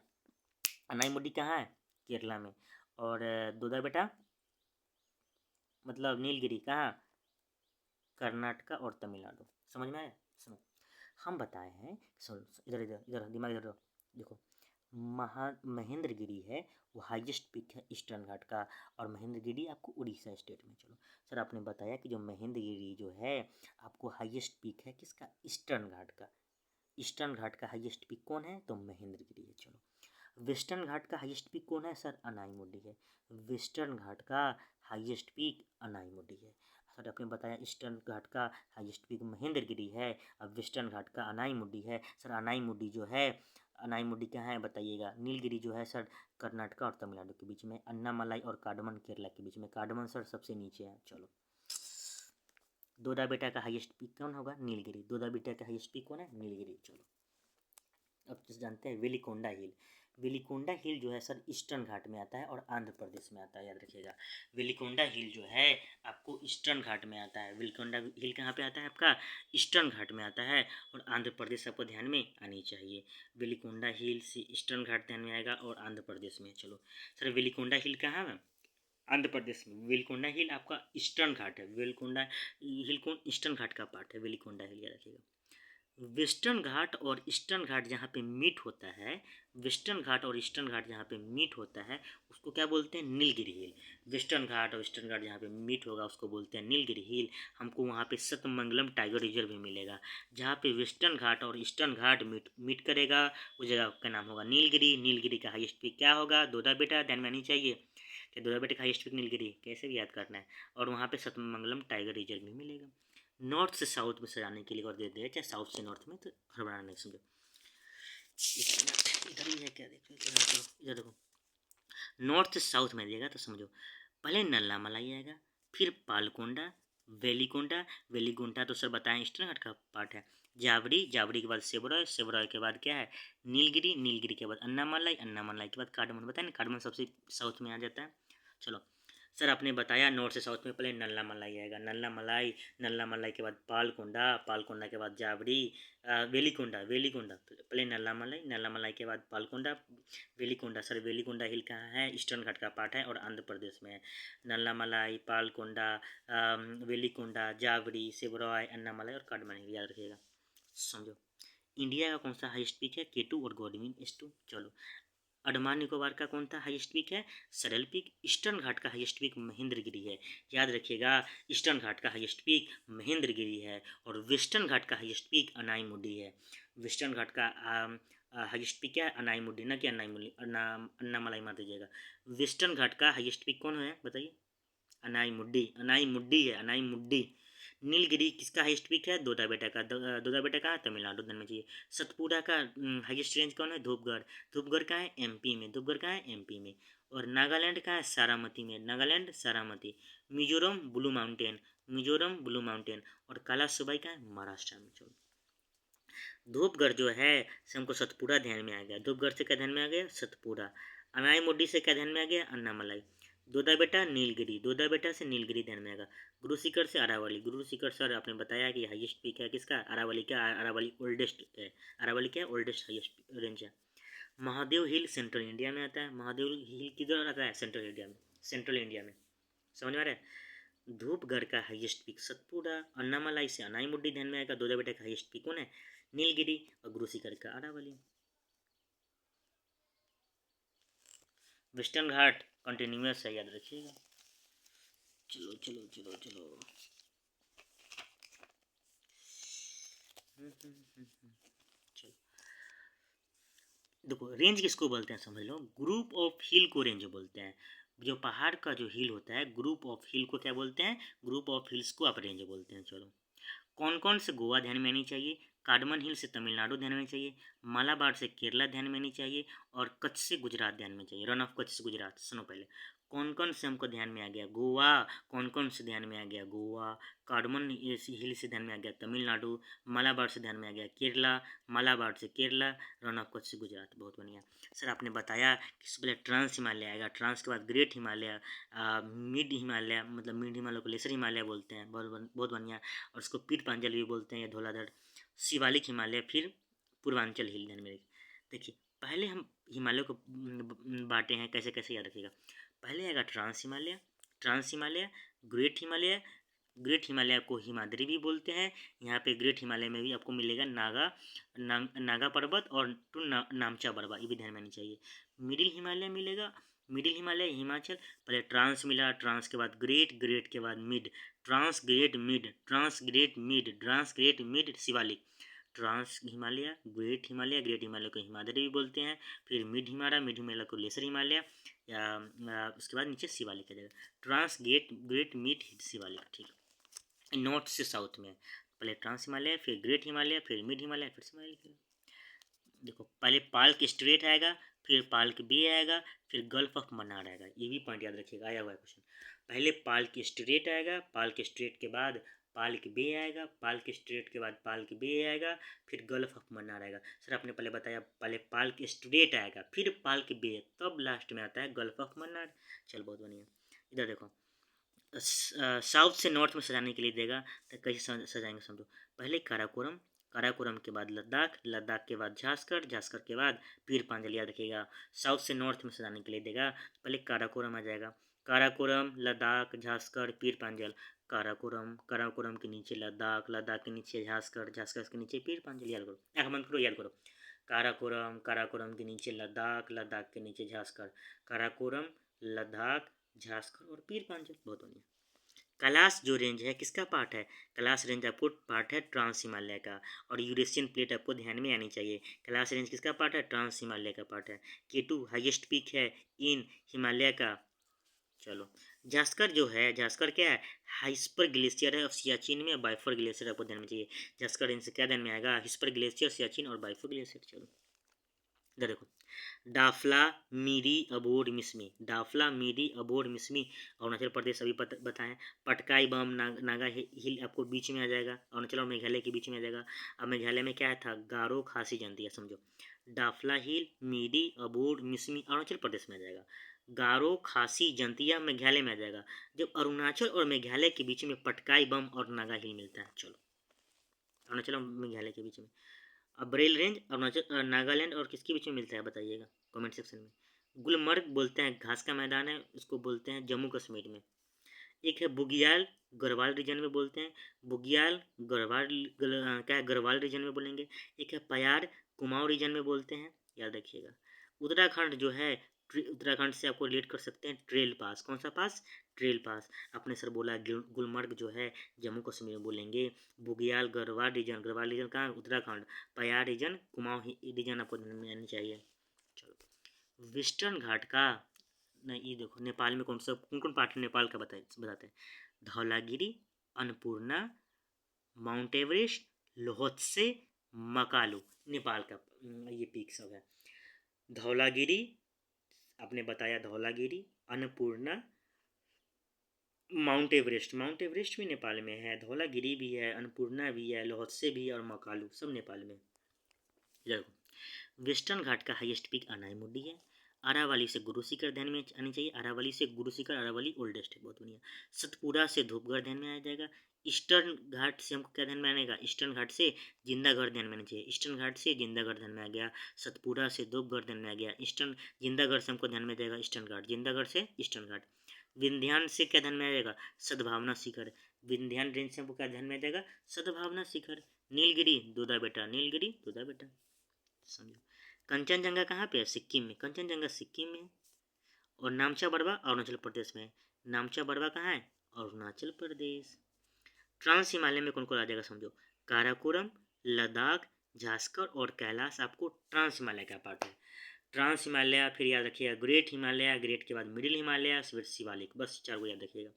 अनाईमुडी कहाँ है, केरला में। और दोदा बेटा मतलब नीलगिरी कहाँ, कर्नाटका और तमिलनाडु। समझ में आया। सुनो, हम बताए हैं, सुनो इधर इधर इधर दिमाग इधर देखो। महेंद्रगिरी है वो हाईएस्ट पीक है ईस्टर्न घाट का, और महेंद्रगिरी आपको उड़ीसा स्टेट में। चलो सर आपने बताया कि जो महेंद्रगिरी जो है आपको हाईएस्ट पीक है किसका, ईस्टर्न घाट का। ईस्टर्न घाट का हाईएस्ट पीक कौन है, तो महेंद्रगिरी है। चलो वेस्टर्न घाट का हाईएस्ट पीक कौन है, सर अनाईमुडी है। वेस्टर्न घाट का हाईएस्ट पीक अनाईमुडी है। सर आपने बताया ईस्टर्न घाट का हाईएस्ट पीक महेंद्रगिरी है, अब वेस्टर्न घाट का अनाईमुडी है। सर अनाईमुडी जो है, अनाईमुडी कहाँ है बताइएगा, नीलगिरी जो है सर कर्नाटका और तमिलनाडु के बीच में। अन्नामलाई और कार्डमन केरला के बीच में। कार्डमन सर सबसे नीचे है। चलो दोदा बेटा का हाईएस्ट पीक कौन होगा, नीलगिरी। दोदा बेटा का हाईएस्ट पीक कौन है, नीलगिरी। चलो अब तो जानते हैं वेलिकोंडा हिल। वेलिकोंडा हिल जो है सर ईस्टर्न घाट में आता है और आंध्र प्रदेश में आता है, याद रखिएगा। वेलिकोंडा हिल जो है आपको ईस्टर्न घाट में आता है। वेलिकोंडा हिल कहाँ पे आता है आपका, ईस्टर्न घाट में आता है, और आंध्र प्रदेश आपको ध्यान में आनी चाहिए। वेलिकोंडा हिल से ईस्टर्न घाट ध्यान में आएगा और आंध्र प्रदेश में। चलो सर वेलिकोंडा हिल कहाँ है, आंध्र प्रदेश में। वेलिकोंडा हिल आपका ईस्टर्न घाट है। वेलिकोंडा हिल कौन, ईस्टर्न घाट का पार्ट है वेलिकोंडा हिल, याद रखिएगा। वेस्टर्न घाट और ईस्टर्न घाट जहाँ पे मीट होता है, वेस्टर्न घाट और ईस्टर्न घाट जहाँ पे मीट होता है उसको क्या बोलते हैं, नीलगिरी हिल। वेस्टर्न घाट और ईस्टर्न घाट जहाँ पे मीट होगा उसको बोलते हैं नीलगिरी हिल। हमको वहाँ पे सतमंगलम टाइगर रिजर्व भी मिलेगा। जहाँ पे वेस्टर्न घाट और ईस्टर्न घाट मीट करेगा उस जगह का नाम होगा नीलगिरी। नीलगिरी का हाईएस्ट पीक क्या होगा, दोदा बेटा ध्यान में आनी चाहिए कि दोदा बेटा का हाईएस्ट पीक नीलगिरी, कैसे भी याद करना है। और वहाँ पे सतमंगलम टाइगर रिजर्व भी मिलेगा। नॉर्थ से साउथ में सजाने के लिए और दे दिया, चाहे साउथ से नॉर्थ में, तो हड़बड़ाना नहीं, समझो। इधर ही है क्या, देखो इधर देखो, नॉर्थ से साउथ में दिएगा तो समझो। पहले नल्ला मलाई आएगा, फिर पालकोंडा, वेलिकोंडा। वेलिकोंडा तो सर बताएं ईस्टर्न घाट का पार्ट है। जावड़ी, जावड़ी के बाद सेबरॉय, सेबरॉय के बाद क्या है, नीलगिरी, नीलगिरी के बाद अन्नामलाई, अन्नामलाई के बाद कार्डमन। बताए ना, कार्डमन सबसे साउथ में आ जाता है। चलो सर आपने बताया नॉर्थ से साउथ में पहले नल्ला मलाई आएगा, नल्ला मलाई, नल्ला मलाई के बाद पालकोंडा, पालकोंडा के बाद जावड़ी, वेलिकोंडा, वेलिकोंडा पहले नल्ला मलाई, नल्ला मलाई के बाद पालकोंडा, वेलिकोंडा। सर वेलिकोंडा हिल कहाँ है, ईस्टर्न घाट का पार्ट है और आंध्र प्रदेश में है। नल्ला मलाई, पालकोंडा, वेलिकोंडा, जावड़ी, सेबरॉय, अन्नामलाई और कार्डमन हिल, याद रखिएगा। समझो इंडिया का कौन सा हाईएस्ट पीक है, K2 और गॉडविन S2। चलो अंडमान निकोबार का कौन सा हाईएस्ट पीक है, सरल पीक। ईस्टर्न घाट का हाईएस्ट पीक महेंद्रगिरी है, याद रखिएगा। ईस्टर्न घाट का हाईएस्ट पीक महेंद्रगिरी है, और वेस्टर्न घाट का हाईएस्ट पीक अनाईमुडी है। वेस्टर्न घाट का हाईएस्ट पीक क्या है, अनाईमुडी, ना कि अनाईमुडी, अन्नामलाई मत दीजिएगा। वेस्टर्न घाट का हाईएस्ट पीक कौन है बताइए, अनाईमुडी, अनाईमुडी है, अनाईमुडी। नीलगिरी किसका हाईएस्ट पीक है, दोदा बेटा का। दोदा बेटा का तमिलनाडु में चाहिए। सतपुड़ा का हाईएस्ट रेंज कौन है, धूपगढ़। धूपगढ़ का है एमपी में, धूपगढ़ का है एमपी में। और नागालैंड का है सारामती में, Nagaland Saramati. Mizoram blue Mountain, Mizoram blue mountain. और काला सुबाई का है महाराष्ट्र में। चलो धूपगढ़ जो है हमको सतपुड़ा ध्यान में आ गया, धूपगढ़ से क्या ध्यान में आ गया, सतपुड़ा। अनाईमुडी से क्या ध्यान में आ गया, अन्नामलाई। दोदा बेटा नीलगिरी, दोदा बेटा से नीलगिरी ध्यान में आएगा। गुरु शिखर से अरावली, गुरु शिखर सर आपने बताया कि हाईएस्ट पीक है किसका, अरावली का। अरावली ओल्डेस्ट है, अरावली क्या ओल्डेस्ट हाईएस्ट रेंज है। महादेव हिल सेंट्रल इंडिया में आता है, महादेव हिल किधर आता है, सेंट्रल इंडिया में, सेंट्रल इंडिया में। समझ में आ रहा है। धूपगढ़ का हाईएस्ट पीक सतपुड़ा, अन्नामलाई से अनाईमुडी ध्यान में आएगा। दोदा बेटा का हाईएस्ट पीक कौन है, नीलगिरी। और गुरु शिखर का अरावली। वेस्टर्न घाट कंटिन्यूस है, याद रखिएगा। चलो चलो चलो चलो। चलो देखो, रेंज किसको बोलते हैं समझ लो, ग्रुप ऑफ हिल को रेंज बोलते हैं। जो पहाड़ का जो हिल होता है, ग्रुप ऑफ हिल को क्या बोलते हैं, ग्रुप ऑफ हिल्स को आप रेंज बोलते हैं। चलो, कौन कौन से गोवा ध्यान में आनी चाहिए, कार्डमन हिल से तमिलनाडु ध्यान में चाहिए, मालाबार से केरला ध्यान में नहीं चाहिए, और कच्छ से गुजरात ध्यान में चाहिए। रन ऑफ कच्छ से गुजरात सुनो पहले, कौन कौन से हमको ध्यान में आ गया, गोवा, कौन कौन से ध्यान में आ गया, गोवा, कार्डमन हिल से ध्यान में आ गया तमिलनाडु, मालाबार से ध्यान में आ गया केरला, मालाबार से केरला, रन ऑफ कच्छ से गुजरात। बहुत बढ़िया सर, आपने बताया कि सबसे पहले ट्रांस हिमालय आएगा, ट्रांस के बाद ग्रेट हिमालय, मिड हिमालय, मतलब मिड हिमालय को लेसर हिमालय बोलते हैं। बहुत बहुत बढ़िया। और उसको पीठ पांचल भी बोलते हैं, या धौलाधड़, शिवालिक हिमालय, फिर पूर्वांचल हिल। ध्यान में देखिए, पहले हम हिमालय को बांटे हैं, कैसे कैसे याद रखिएगा। पहले आएगा trans Himalaya, trans Himalaya, great Himalaya, great Himalaya को हिमाद्री भी बोलते हैं। यहाँ पे ग्रेट हिमालय में भी आपको मिलेगा नागा पर्वत और नामचा बर्वा, ये भी ध्यान में आनी चाहिए। मिडिल हिमालय मिलेगा, मिडिल हिमालय हिमाचल, पहले ट्रांस मिला, ट्रांस के बाद ग्रेट, ग्रेट के बाद mid, trans great mid, trans great mid, trans great mid Shivalik, trans Himalaya, great Himalaya, great Himalaya को हिमाद्री भी बोलते हैं। फिर मिड हिमालय, मिड हिमालय को लेसर हिमालय, या उसके बाद नीचे शिवालिक आ जाएगा। Trans great, great mid Shivalik, ठीक है। नॉर्थ से साउथ में पहले ट्रांस हिमालय, फिर ग्रेट हिमालय, फिर मिड हिमालय, फिर शिवालिक। देखो, पहले पाल्क स्ट्रेट आएगा, फिर पाल्क बे आएगा, फिर गल्फ ऑफ मन्नार आएगा। ये भी पॉइंट याद रखिएगा, आया हुआ है क्वेश्चन। पहले पाल्क स्ट्रेट आएगा, पाल्क स्ट्रेट के बाद पाल्क बे आएगा, पाल्क स्ट्रेट के बाद पाल्क बे आएगा, फिर गल्फ ऑफ मन्नार आएगा। सर आपने पहले बताया, पहले पाल्क स्ट्रेट आएगा, फिर पाल्क बे, तब लास्ट में आता है गल्फ ऑफ मन्नार। चल बहुत बढ़िया। इधर देखो, साउथ से नॉर्थ में सजाने के लिए देगा, तो कैसे सजाएंगे समझो। पहले काराकोरम, काराकोरम के बाद लद्दाख, लद्दाख के बाद झांसकर, झांसकर के बाद पीर पांजल। याद रखिएगा, साउथ से नॉर्थ में सजाने के लिए देगा, पहले काराकोरम आ जाएगा। काराकोरम, लद्दाख, झांसकर, पीर पांजल। काराकोरम, काराकोरम के नीचे लद्दाख, लद्दाख के नीचे झांसकर, झांसकर के नीचे पीर पांजल। याद करो, आँख बंद करो, याद करो। काराकोरम, काराकोरम के नीचे लद्दाख, लद्दाख के नीचे झांसकर, काराकोरम, लद्दाख, झांसकर और पीर पांचल। बहुत बढ़िया। कैलाश जो रेंज है किसका पार्ट है, कैलाश रेंज आपको पार्ट है ट्रांस हिमालय का, और यूरेशियन प्लेट आपको ध्यान में आनी चाहिए। कैलाश रेंज किसका पार्ट है, ट्रांस हिमालय का पार्ट है। केटू हाईएस्ट पीक है इन हिमालय का। चलो, जास्कर जो है, जास्कर क्या है, हाइस्पर ग्लेशियर है, और सियाचिन में बाइफर ग्लेशियर आपको ध्यान में चाहिए। जास्कर रेंज से क्या ध्यान में आएगा, हाइस्पर ग्लेशियर, सियाचिन और बाइफर ग्लेशियर। चलो इधर देखो, डाफला मीरी अबोर मिसमी, डाफला मीरी अबोर मिसमी अरुणाचल प्रदेश अभी बताएं। पटकाई बम नागा हिल आपको बीच में आ जाएगा, अरुणाचल और मेघालय के बीच में आ जाएगा। अब मेघालय में क्या था, गारो खासी जनती है, समझो। डाफला हिल, मीरी अबोर मिसमी अरुणाचल प्रदेश में आ जाएगा। गारो खासी जंतिया मेघालय में आ जाएगा। जब अरुणाचल और मेघालय के बीच में पटकाई बम और नागा हिल मिलता है। चलो, अरुणाचल और मेघालय के बीच में। अब बरेल रेंज अरुणाचल नागालैंड और किसके बीच में मिलता है बताइएगा कमेंट सेक्शन में। गुलमर्ग बोलते हैं, घास का मैदान है, उसको बोलते हैं जम्मू कश्मीर में। एक है बुगियाल, गढ़वाल रीजन में बोलते हैं, बुगियाल गढ़वाल, क्या है, गढ़वाल रीजन में बोलेंगे। एक है पयार, कुमाऊं रीजन में बोलते हैं, याद रखिएगा। उत्तराखंड जो है, उत्तराखंड से आपको रिलेट कर सकते हैं ट्रेल पास, कौन सा पास, ट्रेल पास। आपने सर बोला गुलमर्ग जो है जम्मू कश्मीर में बोलेंगे। बुगियाल गढ़वाल रीजन, गढ़वाल रीजन कहाँ, उत्तराखंड। पयार रीजन, कुमाऊं रीजन आपको आनी चाहिए। चलो, वेस्टर्न घाट का, नहीं ये देखो, नेपाल में कौन सा, कौन कौन पार्ट है नेपाल का बताते हैं। धौलागिरी, अन्नपूर्णा, माउंट एवरेस्ट, लोहत्से, मकालू, नेपाल का ये पीक सब है। धौलागिरी आपने बताया, Dhaulagiri, Annapurna, mount Everest, mount Everest भी नेपाल में है, धौलागिरी भी है, अन्नपूर्णा भी है, लोहत्से भी है, और मकालू सब नेपाल में। देखो, वेस्टर्न घाट का हाईएस्ट पीक अनाईमुड्डी है। अरावली से गुरु शिखर ध्यान में आनी चाहिए, अरावली से गुरु शिखर, अरावली ओल्डेस्ट है, बहुत बढ़िया। सतपुरा से धूपगढ़ ध्यान में आ जाएगा। ईस्टर्न घाट से हमको क्या ध्यान में आनेगा, ईस्टर्न घाट से जिंदागढ़ ध्यान में आना चाहिए, ईस्टर्न घाट से जिंदागढ़ ध्यान में आ गया। सतपुरा से धूपगढ़ ध्यान में आ गया, ईस्टर्न जिंदागढ़ से हमको ध्यान में देगा ईस्टर्न घाट, जिंदागढ़ से ईस्टर्न घाट। विंध्यान से क्या ध्यान में आ जाएगा, सद्भावना शिखर, विंध्यान रेंज से हमको क्या ध्यान में आ जाएगा, सद्भावना शिखर। नीलगिरी दूधा बेटा, नीलगिरी दूधा बेटा, समझो। कंचनजंगा कहाँ पे है, सिक्किम में, कंचनजंगा सिक्किम में। और नामचा बरवा अरुणाचल प्रदेश में। नामचा बरवा कहाँ है? अरुणाचल प्रदेश। ट्रांस हिमालय में कौन कौन आ जाएगा समझो, काराकोरम, लद्दाख, झारखंड और कैलाश आपको ट्रांस हिमालय का पार्ट है। ट्रांस हिमालय फिर याद रखिएगा ग्रेट हिमालय, ग्रेट के बाद मिडिल हिमालय, फिर शिवालिक, बस 4 को याद रखिएगा।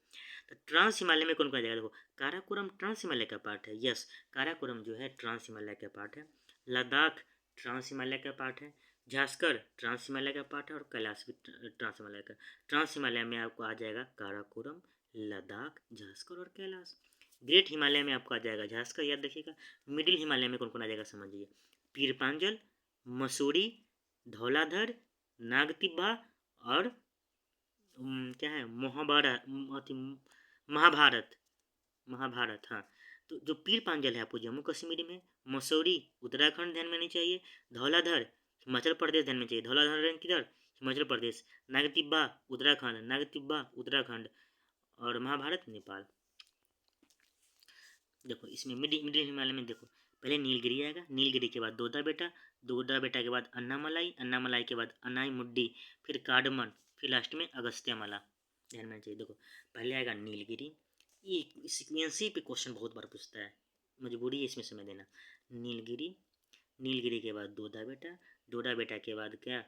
तो ट्रांस हिमालय में कौन कौन आ जाएगा, देखो काराकोरम ट्रांस हिमालय का पार्ट है, यस काराकोरम जो है ट्रांस हिमालय का पार्ट है। लद्दाख ट्रांस हिमालय का पार्ट है, झारखंड ट्रांस हिमालय का पार्ट है और कैलाश भी ट्रांस हिमालय का। ट्रांस हिमालय में आपको आ जाएगा काराकोरम, लद्दाख, झारखंड और कैलाश। ग्रेट हिमालय में आपको आ जाएगा झारखंड, याद रखिएगा। मिडिल हिमालय में कौन कौन आ जाएगा समझिए, पीर पांजल, मसूरी, धौलाधर, नागतिब्बा और क्या है महाभारत, महाभारत हाँ। तो जो पीर पांजल है आपको जम्मू कश्मीर में, मसूरी उत्तराखंड ध्यान में नहीं चाहिए, धौलाधर हिमाचल प्रदेश ध्यान में चाहिए, धौलाधर किधर, हिमाचल प्रदेश, नागतिब्बा उत्तराखंड, नागतिब्बा उत्तराखंड और महाभारत नेपाल। देखो इसमें मिडिल हिमालय में देखो पहले नीलगिरी आएगा, नीलगिरी के बाद दोदा बेटा, दोदा बेटा के बाद अन्नामलाई, अन्नामलाई के बाद अनाई मुड्डी, फिर कार्डमन, फिर लास्ट में अगस्त्यमाला, ध्यान में चाहिए। देखो पहले आएगा नीलगिरी, ये सीक्वेंसी पे क्वेश्चन बहुत बार पूछता है, मजबूरी है इसमें समय देना। नीलगिरी, नीलगिरी के बाद दोदा बेटा, दोदा बेटा के बाद क्या,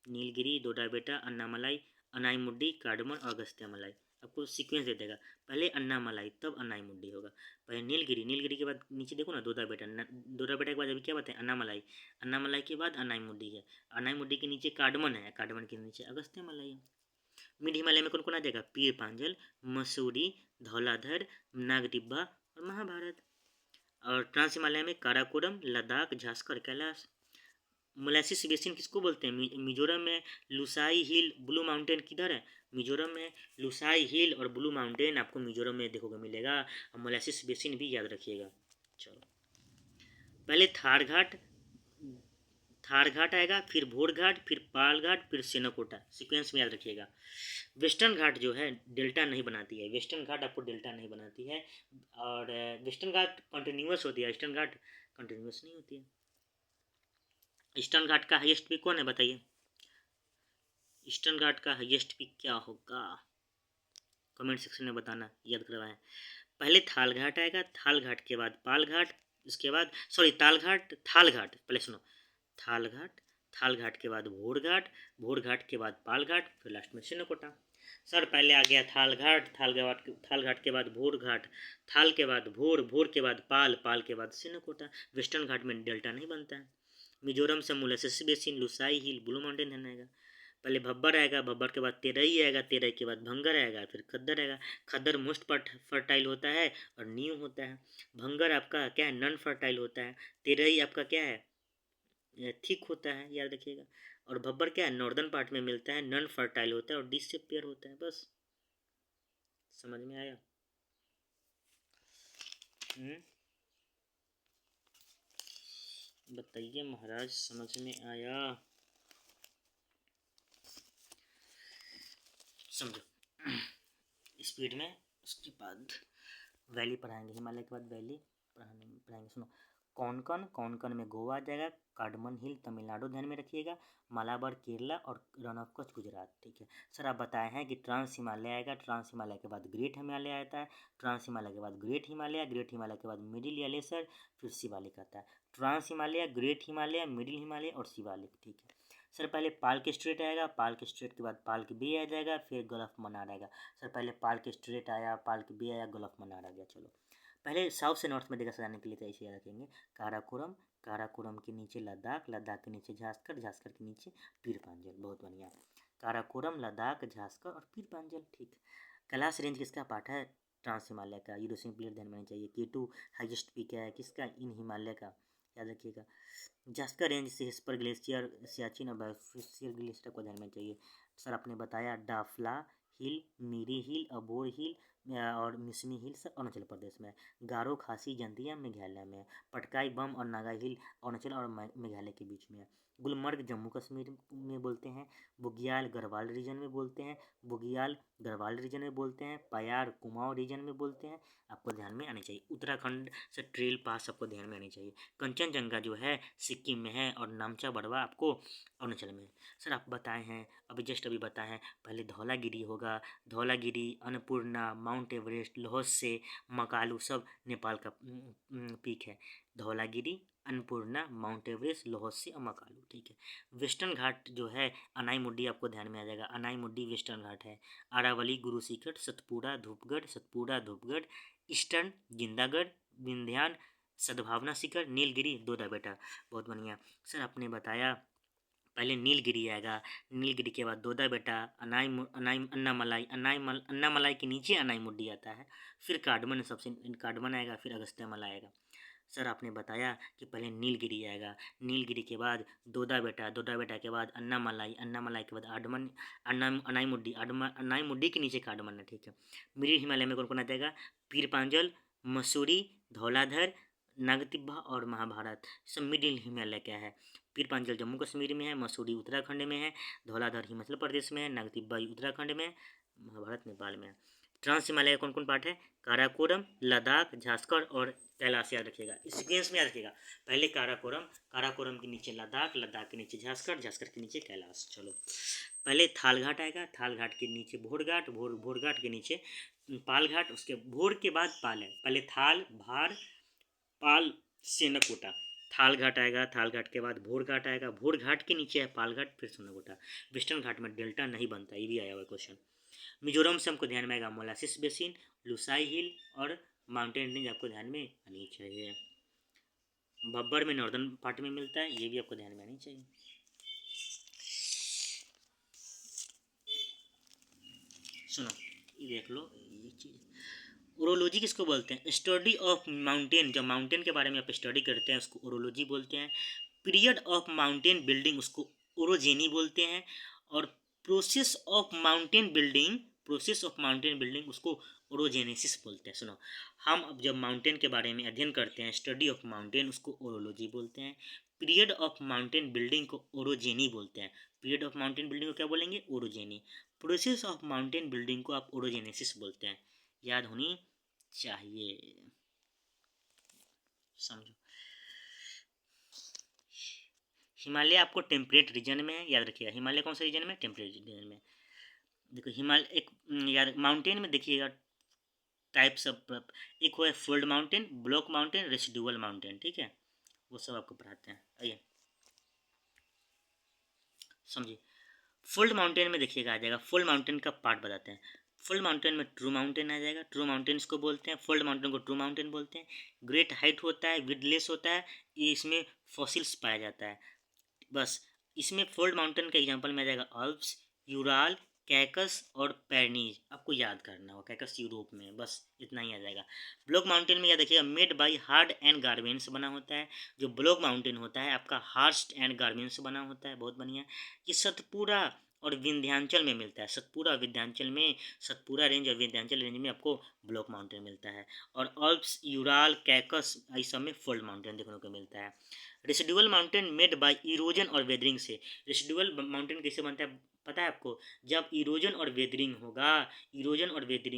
नीलगिरी, दोदा बेटा, अन्नामलाई, अनाई मुड्डी, कार्डमन और अगस्त्यमालाई। आपको सीक्वेंस दे देगा, पहले अन्नामलाई तब अनाई मुड्डी होगा, पहले नीलगिरी, नीलगिरी के बाद नीचे देखो ना दोदा बेटा, दोदा बेटा के बाद अभी क्या बात है, अन्नामलाई, अन्नामलाई के बाद अनाई मुड्डी है, अनाई मुड्डी के नीचे कार्डमन है, कार्डमन के नीचे अगस्त्यमालाई है। मिड हिमालय में कौन कौन आ जाएगा, पीर पांजल, मसूरी, धौलाधर, नागटिब्बा और महाभारत। और ट्रांस हिमालय में काराकोरम, लद्दाख, झारखंड, कैलाश। मोलासिस बेसिन किसको बोलते हैं, मिजोरम में लुसाई हिल, ब्लू माउंटेन किधर है, मिजोरम में लुसाई हिल और ब्लू माउंटेन आपको मिजोरम में देखो मिलेगा। और मोलासिस बेसिन भी याद रखिएगा। चलो पहले थार घाट, थार घाट आएगा, फिर भोर घाट, फिर पाल घाट, फिर सेनाकोटा, सीक्वेंस में याद रखिएगा। वेस्टर्न घाट जो है डेल्टा नहीं बनाती है, वेस्टर्न घाट आपको डेल्टा नहीं बनाती है, और वेस्टर्न घाट कंटिन्यूस होती है, ईस्टर्न घाट कंटिन्यूस नहीं होती है। ईस्टर्न घाट का हाईएस्ट पीक कौन है बताइए, ईस्टर्न घाट का हाईएस्ट पीक क्या होगा, कमेंट सेक्शन में बताना, याद करवाएं। पहले थाल घाट आएगा, थाल घाट के बाद पाल घाट, उसके बाद सॉरी ताल घाट, थाल घाट पहले सुनो, थाल घाट, थाल घाट के बाद भोर घाट, भोर घाट के बाद पाल घाट, फिर लास्ट में सिनकोटा। सर पहले आ गया थाल घाट, थाल घाट के बाद भोर घाट, थाल के बाद भोर, भोर के बाद पाल, पाल के बाद सिनकोटा। वेस्टर्न घाट में डेल्टा नहीं बनता है। मिजोरम से मोलासिस बेसिन, लुसाई हिल, ब्लू माउंटेन ध्यान आएगा। पहले भब्बर आएगा, भब्बर के बाद तेरई आएगा, तेरई के बाद भंगर आएगा, फिर खद्दर आएगा। खद्दर मोस्ट फर्टाइल होता है और न्यू होता है। भंगर आपका क्या है, नॉन फर्टाइल होता है। तेरई आपका क्या है, थिक होता है, याद रखिएगा। और भब्बर क्या है, नॉर्दर्न पार्ट में मिलता है, नॉन फर्टाइल होता है और डिस से पेयर होता है। बस समझ में आया। बताइए महाराज, समझ में आया, समझो स्पीड में। उसके बाद वैली पढ़ाएंगे, हिमालय के बाद वैली पढ़ाएंगे। सुनो, कौनकन में गोवा आ जाएगा, कार्डमन हिल तमिलनाडु ध्यान में रखिएगा, मालाबार केरला और रन ऑफ कच्छ गुजरात। ठीक है सर, आप बताए हैं कि ट्रांस हिमालय आएगा, ट्रांस हिमालय के बाद ग्रेट हिमालय आता है, ट्रांस हिमालय के बाद ग्रेट हिमालय, ग्रेट हिमालय के बाद मिडिल यालेसर, फिर शिवालिक आता है। Trans Himalaya, great Himalaya, middle Himalaya और शिवालिक। ठीक है सर, पहले पाल्क स्ट्रेट आएगा, पाल्क स्ट्रेट के बाद पाल्क बे आ जाएगा, फिर गल्फ मन्नार आएगा। सर पहले पाल्क स्ट्रेट आया, पाल्क बे आया, गल्फ मन्नार आ गया। चलो पहले साउथ से नॉर्थ में देखा सजाने के लिए तो ऐसे याद रखेंगे, काराकोरम, काराकोरम के नीचे लद्दाख, लद्दाख के नीचे झारखंड, झारखंड के नीचे पीर पांजल। बहुत बढ़िया, काराकोरम, लद्दाख, झारखंड और पीर पांजल। ठीक, कैलाश रेंज किसका पार्ट है, ट्रांस हिमालय का। यूरोसिंग प्लेट ध्यान में चाहिए। K2 हाइजेस्ट पीक है किसका, इन हिमालय का, याद रखिएगा। जास्कर रेंज से हेस्पर ग्लेशियर, सियाचिन और बायोस्फीयर ग्लेशियर को ध्यान में चाहिए। सर आपने बताया डाफला हिल, मीरी हिल, अबोर हिल और मिसमी हिल सर अरुणाचल प्रदेश में। गारो खासी जंतिया मेघालय में। पटकाई बम और नागा हिल अरुणाचल और मेघालय के बीच में है। गुलमर्ग जम्मू कश्मीर में बोलते हैं, बुग्याल गढ़वाल रीजन में बोलते हैं, बुग्याल गढ़वाल रीजन में बोलते हैं, पायार कुमाऊं रीजन में बोलते हैं, आपको ध्यान में आनी चाहिए। उत्तराखंड से ट्रेल पास आपको ध्यान में आनी चाहिए। कंचनजंगा जो है सिक्किम में है और नामचा बड़वा आपको अरुणाचल में है। सर आप बताए हैं अभी बताए हैं, पहले धौलागिरी होगा, धौलागिरी, अन्नपूर्णा, माउंट एवरेस्ट, लहोत्से, मकालू सब नेपाल का पीक है। धौलागिरी, अन्नपूर्णा, माउंट एवरेस्ट, लहोत्से और मकालू, ठीक है। वेस्टर्न घाट जो है अनाई मुड्डी आपको ध्यान में आ जाएगा, अनाई मुड्डी वेस्टर्न घाट है। अरावली, गुरु सीकट, सतपुड़ा धूपगढ़, ईस्टर्न जिंदागढ़, विंध्यान, सद्भावना शिखर, नीलगिरी, दोदा बेटा, बहुत बढ़िया। सर आपने बताया पहले नीलगिरी आएगा, नीलगिरी के बाद दोदा बेटा, अन्नामलाई, अन्नामलाई के नीचे अनाई मुड्डी आता है, फिर कार्डमन, सबसे कार्डमन आएगा, फिर अगस्त्यामला आएगा। सर आपने बताया कि पहले नीलगिरी आएगा, नीलगिरी के बाद दोदा बेटा, दोदा बेटा के बाद अन्नामलाई, अन्नामलाई के बाद आडमन, अनाई मुड्डी के नीचे कार्डमन है, ठीक है। मिडिल हिमालय में कौन कौन आ जाएगा? पीर पांजल, मसूरी, धौलाधर, नागतिब्बा और महाभारत। सब मिडिल हिमालय क्या है? पीर पांजल जम्मू कश्मीर में है, मसूरी उत्तराखंड में है, धौलाधर हिमाचल प्रदेश में है, नागतिब्बा उत्तराखंड में है, महाभारत नेपाल में है। ट्रांस हिमालय कौन कौन पार्ट है? काराकोरम, लद्दाख, झारखंड और कैलाश, याद रखिएगा, सीक्वेंस में याद रखिएगा। पहले काराकोरम, काराकोरम के नीचे लद्दाख, लद्दाख के नीचे झारखंड, झारखंड के नीचे कैलाश। चलो पहले थालघाट आएगा, थालघाट के नीचे भोरघाट, भोरघाट के नीचे पालघाट, उसके भोर के बाद पाल है। पहले थाल, भार, पाल, सेनकोटा, थालघाट आएगा, थालघाट के बाद भोरघाट आएगा, भोरघाट के नीचे है पालघाट, फिर सोनाकोटा। वेस्टर्न घाट में डेल्टा नहीं बनता, ये भी आया हुआ क्वेश्चन। मिजोरम से हमको ध्यान में आएगा मोलासिस बेसिन, लुसाई हिल और माउंटेन रेंज आपको ध्यान में आनी चाहिए। बब्बर में नॉर्दर्न पार्ट में मिलता है, ये भी आपको ध्यान में आनी चाहिए। सुनो ये देख लो, ये चीज़ ओरोलॉजी किसको बोलते हैं? स्टडी ऑफ माउंटेन, जब माउंटेन के बारे में आप स्टडी करते हैं उसको ओरोलॉजी बोलते हैं। पीरियड ऑफ माउंटेन बिल्डिंग उसको ओरोजेनी बोलते हैं। और प्रोसेस ऑफ माउंटेन बिल्डिंग उसको ओरोजेनेसिस बोलते हैं। सुनो, हम अब जब माउंटेन के बारे में अध्ययन करते हैं, स्टडी ऑफ माउंटेन, उसको ओरोलॉजी बोलते हैं। पीरियड ऑफ माउंटेन बिल्डिंग को ओरोजेनी बोलते हैं। पीरियड ऑफ माउंटेन बिल्डिंग को क्या बोलेंगे? Orogeny. Process of mountain building को आप ओरोजेनेसिस बोलते हैं, याद होनी चाहिए, समझो। हिमालय आपको टेम्परेट रीजन में है, याद रखिएगा। हिमालय कौन सा रीजन में? टेम्परेट रीजन में। देखो हिमालय एक यार माउंटेन में देखिएगा टाइप्स ऑफ, एक हुआ है fold mountain, block mountain, residual mountain, ठीक है, वो सब आपको पढ़ाते हैं। आइए समझिए। फोल्ड माउंटेन में देखिएगा आ जाएगा, फोल्ड माउंटेन का पार्ट बताते हैं। फोल्ड माउंटेन में ट्रू माउंटेन आ जाएगा, ट्रू माउंटेन इसको बोलते हैं, फोल्ड माउंटेन को ट्रू माउंटेन बोलते हैं। ग्रेट हाइट होता है, विडलेस होता है, ये इसमें फॉसिल्स पाया जाता है। बस इसमें फोल्ड माउंटेन का एग्जांपल में आ जाएगा अल्प्स, यूराल, कैकस और पैरनीज, आपको याद करना होगा, कैकस यूरोप में, बस इतना ही आ जाएगा। ब्लॉक माउंटेन में याद रखिएगा, made by hard and garments बना होता है। जो ब्लॉक माउंटेन होता है आपका हार्स्ट एंड गारमेंट्स बना होता है, बहुत बढ़िया। ये सतपुरा और विंध्याचल में मिलता है, सतपुरा रेंज और विंध्याचल रेंज में आपको ब्लॉक माउंटेन मिलता है। और अल्प्स, यूराल, कैकस इस सब में फोल्ड माउंटेन देखने को मिलता है। Residual mountain made by erosion और वेदरिंग से। रेसिडुअल माउंटेन कैसे बनता है पता है आपको? जब इरोजन और वेदरिंग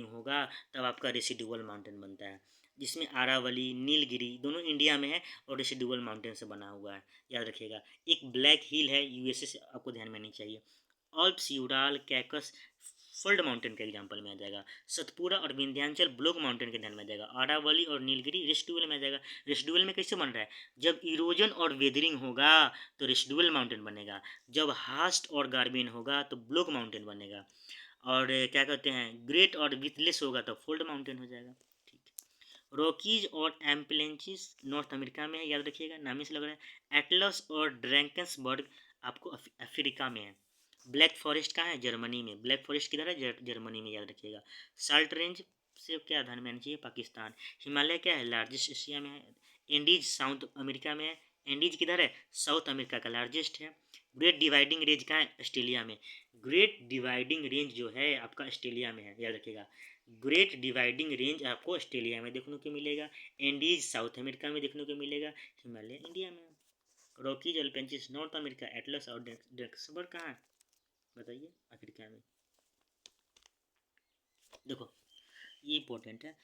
होगा तब आपका रेसिडुअल माउंटेन बनता है, जिसमें आरावली, नीलगिरी दोनों इंडिया में है और रेसिडुअल माउंटेन से बना हुआ है, याद रखिएगा। एक ब्लैक हिल है यूएसए से, आपको ध्यान में नहीं चाहिए। Alps, Ural, caucus fold mountain के एग्जांपल में आ जाएगा। सतपुरा और विंध्याचल ब्लॉक माउंटेन के ध्यान में आ जाएगा। आरावली और नीलगिरी रेसिडुअल में आ जाएगा। रेसिडुअल में कैसे बन रहा है? जब इरोजन और वेदरिंग होगा तो रेसिडुअल माउंटेन बनेगा, जब हास्ट और गार्बिन होगा तो ब्लॉक माउंटेन बनेगा, और क्या कहते हैं ग्रेट और विथलेस होगा तो फोल्ड माउंटेन हो जाएगा, ठीक है। रॉकीज और एम्पलेंचिस नॉर्थ अमेरिका में है, याद रखिएगा, नाम से लग रहा है। एटलस और ड्रैंकन्सबर्ग आपको अफ्रीका में है। ब्लैक फॉरेस्ट कहाँ है? जर्मनी में। ब्लैक फॉरेस्ट किधर है? जर्मनी में, याद रखिएगा। साल्ट रेंज से क्या ध्यान में आना चाहिए? पाकिस्तान। हिमालय क्या है? लार्जेस्ट एशिया में है। एंडीज साउथ अमेरिका में है। एंडीज किधर है? साउथ अमेरिका का लार्जेस्ट है। ग्रेट डिवाइडिंग रेंज कहाँ है? ऑस्ट्रेलिया में। ग्रेट डिवाइडिंग रेंज जो है आपका ऑस्ट्रेलिया में है, याद रखिएगा। ग्रेट डिवाइडिंग रेंज आपको ऑस्ट्रेलिया में देखने को मिलेगा, एंडीज साउथ अमेरिका में देखने को मिलेगा, हिमालय इंडिया में। रॉकीज एल्पेंसिस नॉर्थ अमेरिका, एटलस और ड्रैक्सबर्ग कहाँ है बताइए अफ्रीका में। देखो ये इंपॉर्टेंट है।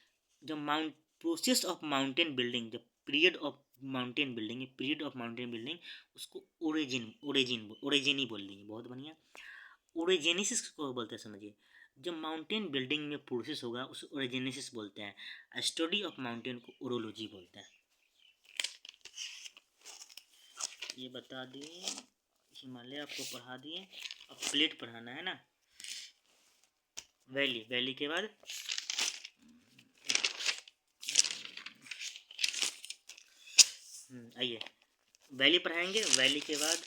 जब प्रोसेस ऑफ माउंटेन बिल्डिंग, जब period of mountain building, period of mountain building, उसको ओरिजिन ही बोल देंगे। बहुत बढ़िया। ओरिजेनेसिस को बोलते हैं समझिए। जब माउंटेन बिल्डिंग में प्रोसेस होगा उसे ओरिजेनेसिस बोलते हैं। स्टडी ऑफ माउंटेन को ओरोलॉजी बोलते हैं। ये बता दिए, हिमालय आपको पढ़ा दिए। अब प्लेट पढ़ाना है ना। वैली के बाद आइए वैली पढ़ाएंगे, वैली के बाद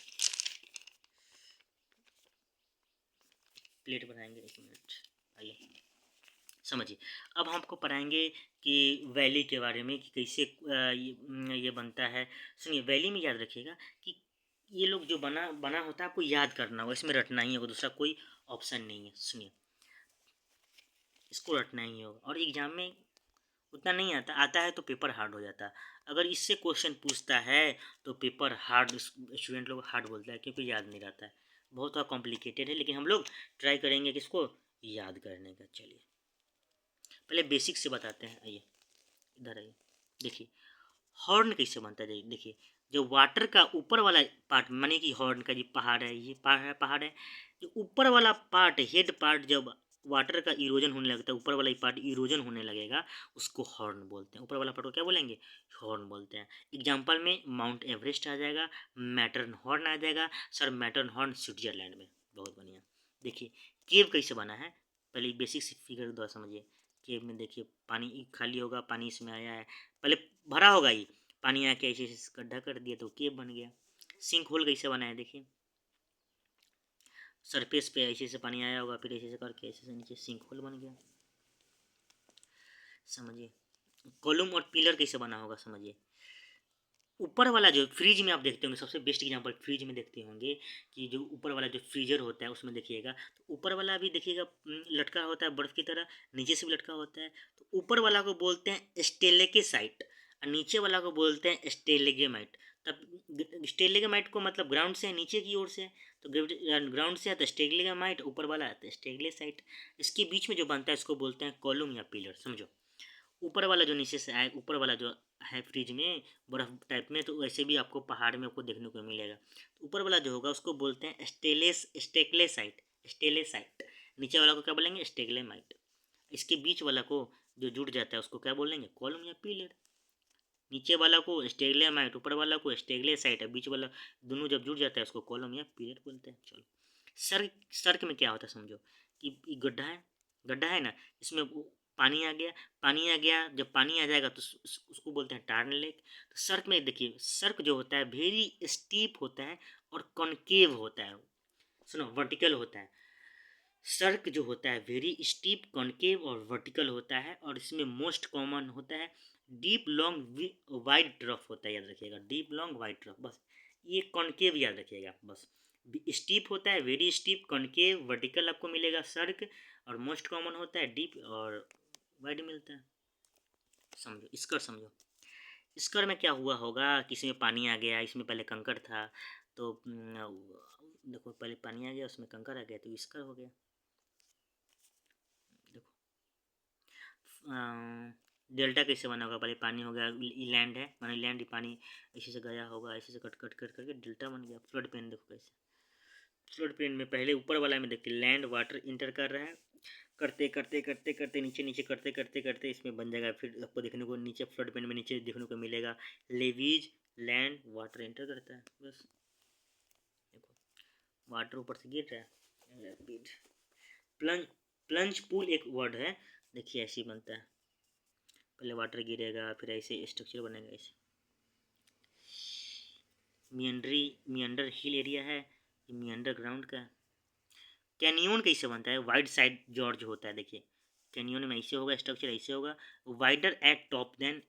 प्लेट पढ़ाएंगे। 1 मिनट आइए समझिए। अब हम आपको पढ़ाएंगे कि वैली के बारे में कि कैसे ये बनता है। सुनिए वैली में याद रखिएगा कि ये लोग जो बना होता है आपको याद करना होगा, इसमें रटना ही होगा, दूसरा कोई ऑप्शन नहीं है। सुनिए इसको रटना ही होगा और एग्जाम में उतना नहीं आता है तो पेपर हार्ड हो जाता है। अगर इससे क्वेश्चन पूछता है तो पेपर हार्ड, स्टूडेंट लोग हार्ड बोलता है क्योंकि याद नहीं रहता है, बहुत थोड़ा कॉम्प्लिकेटेड है। लेकिन हम लोग ट्राई करेंगे कि इसको याद करने का। चलिए पहले बेसिक से बताते हैं। आइए इधर आइए, देखिए हॉर्न कैसे बनता है। देखिए जो वाटर का ऊपर वाला पार्ट, माने कि हॉर्न का जो पहाड़ है, ये पहाड़ है, जो ऊपर वाला पार्ट, हेड पार्ट, जब वाटर का इरोजन होने लगता है, ऊपर वाला पार्ट इरोजन होने लगेगा, उसको हॉर्न बोलते हैं। ऊपर वाला पार्ट को क्या बोलेंगे? हॉर्न बोलते हैं। एग्जाम्पल में माउंट एवरेस्ट आ जाएगा, मैटर्न हॉर्न आ जाएगा। सर मैटर्न हॉर्न स्विट्जरलैंड में। बहुत बढ़िया। देखिए केव कैसे बना है, पहले बेसिक फिगर द्वारा समझिए। केव में देखिए पानी खाली होगा, पानी इसमें आया है, पहले भरा होगा, ये पानी आके ऐसे गड्ढा कर दिया तो केव बन गया। सिंक होल कैसे बना है देखिए, सरफेस पे ऐसे से पानी आया होगा, फिर ऐसे से करके ऐसे से नीचे सिंक होल बन गया। समझिए कॉलम और पिलर कैसे बना होगा समझिए। ऊपर वाला जो फ्रिज में आप देखते होंगे, सबसे बेस्ट एग्जांपल फ्रिज में देखते होंगे कि जो ऊपर वाला जो फ्रीजर होता है उसमें देखिएगा तो ऊपर वाला भी देखिएगा लटका होता है बर्फ़ की तरह, नीचे से भी लटका होता है। तो ऊपर वाला को बोलते हैं स्टेलेकेसाइट और नीचे वाला को बोलते हैं स्टेलेगेमाइट। तब स्टेलेगेमाइट को मतलब ग्राउंड से है, नीचे की ओर से है, तो ग्राउंड से है तो स्टेगलेमाइट, ऊपर वाला है तो स्टेगलेसाइट। इसके बीच में जो बनता है इसको बोलते हैं कॉलम या पिलर। समझो ऊपर वाला जो नीचे से आए, ऊपर वाला जो है फ्रिज में बर्फ टाइप में, तो वैसे भी आपको पहाड़ में आपको देखने को मिलेगा। तो ऊपर वाला जो होगा उसको बोलते हैं स्टेलेसाइट। नीचे वाला को क्या बोलेंगे? स्टेगलेमाइट। इसके बीच वाला को जो जुड़ जाता है उसको क्या बोलेंगे? कॉलम या पिलर। नीचे वाला को स्टेगलेमाइट, ऊपर वाला को स्टेगलेसाइट, और बीच वाला दोनों जब जुड़ जाता है उसको कॉलम या पिलर बोलते हैं। चलो सर्क में क्या होता है समझो कि गड्ढा है ना, इसमें पानी आ गया, जब पानी आ जाएगा तो उसको बोलते हैं टार्न लेक। तो सर्क में देखिए, सर्क जो होता है वेरी स्टीप होता है और कॉनकेव होता है। सुनो वर्टिकल होता है। सर्क जो होता है वेरी स्टीप, कॉनकेव और वर्टिकल होता है, और इसमें मोस्ट कॉमन होता है डीप लॉन्ग वाइड रफ होता है। याद रखिएगा डीप लॉन्ग वाइड रफ, बस ये कॉनकेव याद रखिएगा बस। स्टीप होता है, वेरी स्टीप, कॉनकेव, वर्टिकल आपको मिलेगा सर्क, और मोस्ट कॉमन होता है डीप और वाइड मिलता है। समझो स्कर, समझो स्कर में क्या हुआ होगा कि इसमें पानी आ गया, इसमें पहले कंकड़ था, तो देखो पहले पानी आ गया उसमें कंकड़ आ गया तो स्कर हो गया। देखो डेल्टा कैसे बना होगा, पहले पानी हो गया, लैंड है माने लैंड, पानी ऐसे से गया होगा, ऐसे से कट कट कट करके डेल्टा बन गया। फ्लड प्लेन देखो कैसे, फ्लड प्लेन में पहले ऊपर वाला में देखिए लैंड वाटर इंटर कर रहा है, करते करते करते करते नीचे नीचे करते करते करते इसमें बन जाएगा। फिर आपको देखने को नीचे फ्लड प्लेन में नीचे देखने को मिलेगा लेवीज, लैंड वाटर इंटर करता है। बस देखो वाटर ऊपर से गिर रहा है, रैपिड प्लंज। प्लंज पूल एक वर्ड है, देखिए ऐसे ही बनता है, पहले वाटर गिरेगा फिर ऐसे स्ट्रक्चर बनेगा ऐसे। मियंडर हिल एरिया है, ये मियंडर ग्राउंड का। कैनियन कैसे बनता है? वाइड साइड जॉर्ज होता है, देखिए कैनियन में ऐसे होगा स्ट्रक्चर, ऐसे होगा, wider eight top then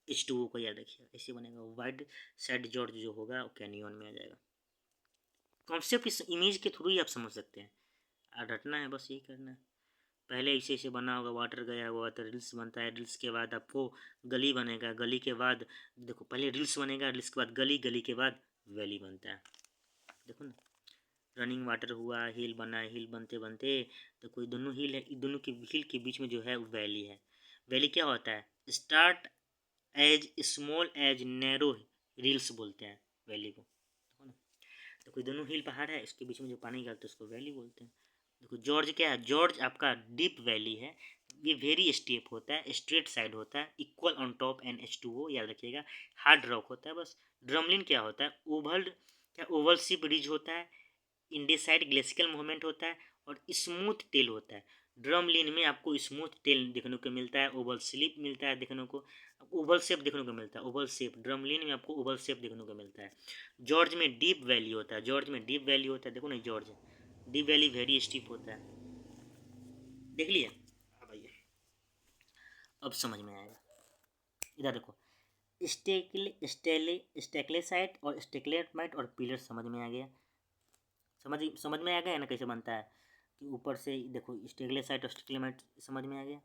H2O को याद रखिए, ऐसे बनेगा। वाइड साइड जॉर्ज जो होगा वो कैनियन में आ जाएगा। कॉन्सेप्ट इस इमेज के थ्रू ही आप समझ सकते हैं, रटना है बस, यही करना है। पहले ऐसे ऐसे बना होगा, वाटर गया हुआ तो रिल्स बनता है, रिल्स के बाद आपको गली बनेगा, गली के बाद देखो पहले रिल्स बनेगा, रिल्स के बाद गली, गली के बाद वैली बनता है। देखो ना, रनिंग वाटर हुआ, हिल बना, हिल बनते बनते तो कोई दोनों हिल है, दोनों के हिल के बीच में जो है वो वैली है। वैली क्या होता है? Start as small as narrow rills बोलते हैं वैली को, देखो ना। तो कोई दोनों हिल पहाड़ है, इसके बीच में जो पानी निकलता है उसको वैली बोलते हैं। देखो जॉर्ज क्या है? जॉर्ज आपका डीप वैली है। ये वेरी स्टेप होता है, स्ट्रेट साइड होता है, equal on top and H2O याद रखिएगा। हार्ड रॉक होता है बस। ड्रमलिन क्या होता है? ओवल क्या ओवल शिप रिज होता है, इंडेसाइड ग्लेसिकल मूवमेंट होता है और स्मूथ टेल होता है। ड्रमलिन में आपको स्मूथ टेल देखने को मिलता है, ओवल स्लिप मिलता है देखने को, ओवल शेप देखने को मिलता है, ओवल शेप ड्रमलिन में आपको ओवल शेप देखने को मिलता है। जॉर्ज में डीप वैली होता है, जॉर्ज में डीप वैली होता है, देखो ना George deep valley very steep होता है, देख लिया। अब आइए, अब समझ में आएगा। इधर देखो, स्टेक्लेसाइट और स्टेक्लेमाइट और पिलर समझ में आ गया। समझ में आ गया ना कैसे बनता है? कि ऊपर से देखो स्टेग्लेसाइट और स्टेग्लेमाइट समझ में आ गया,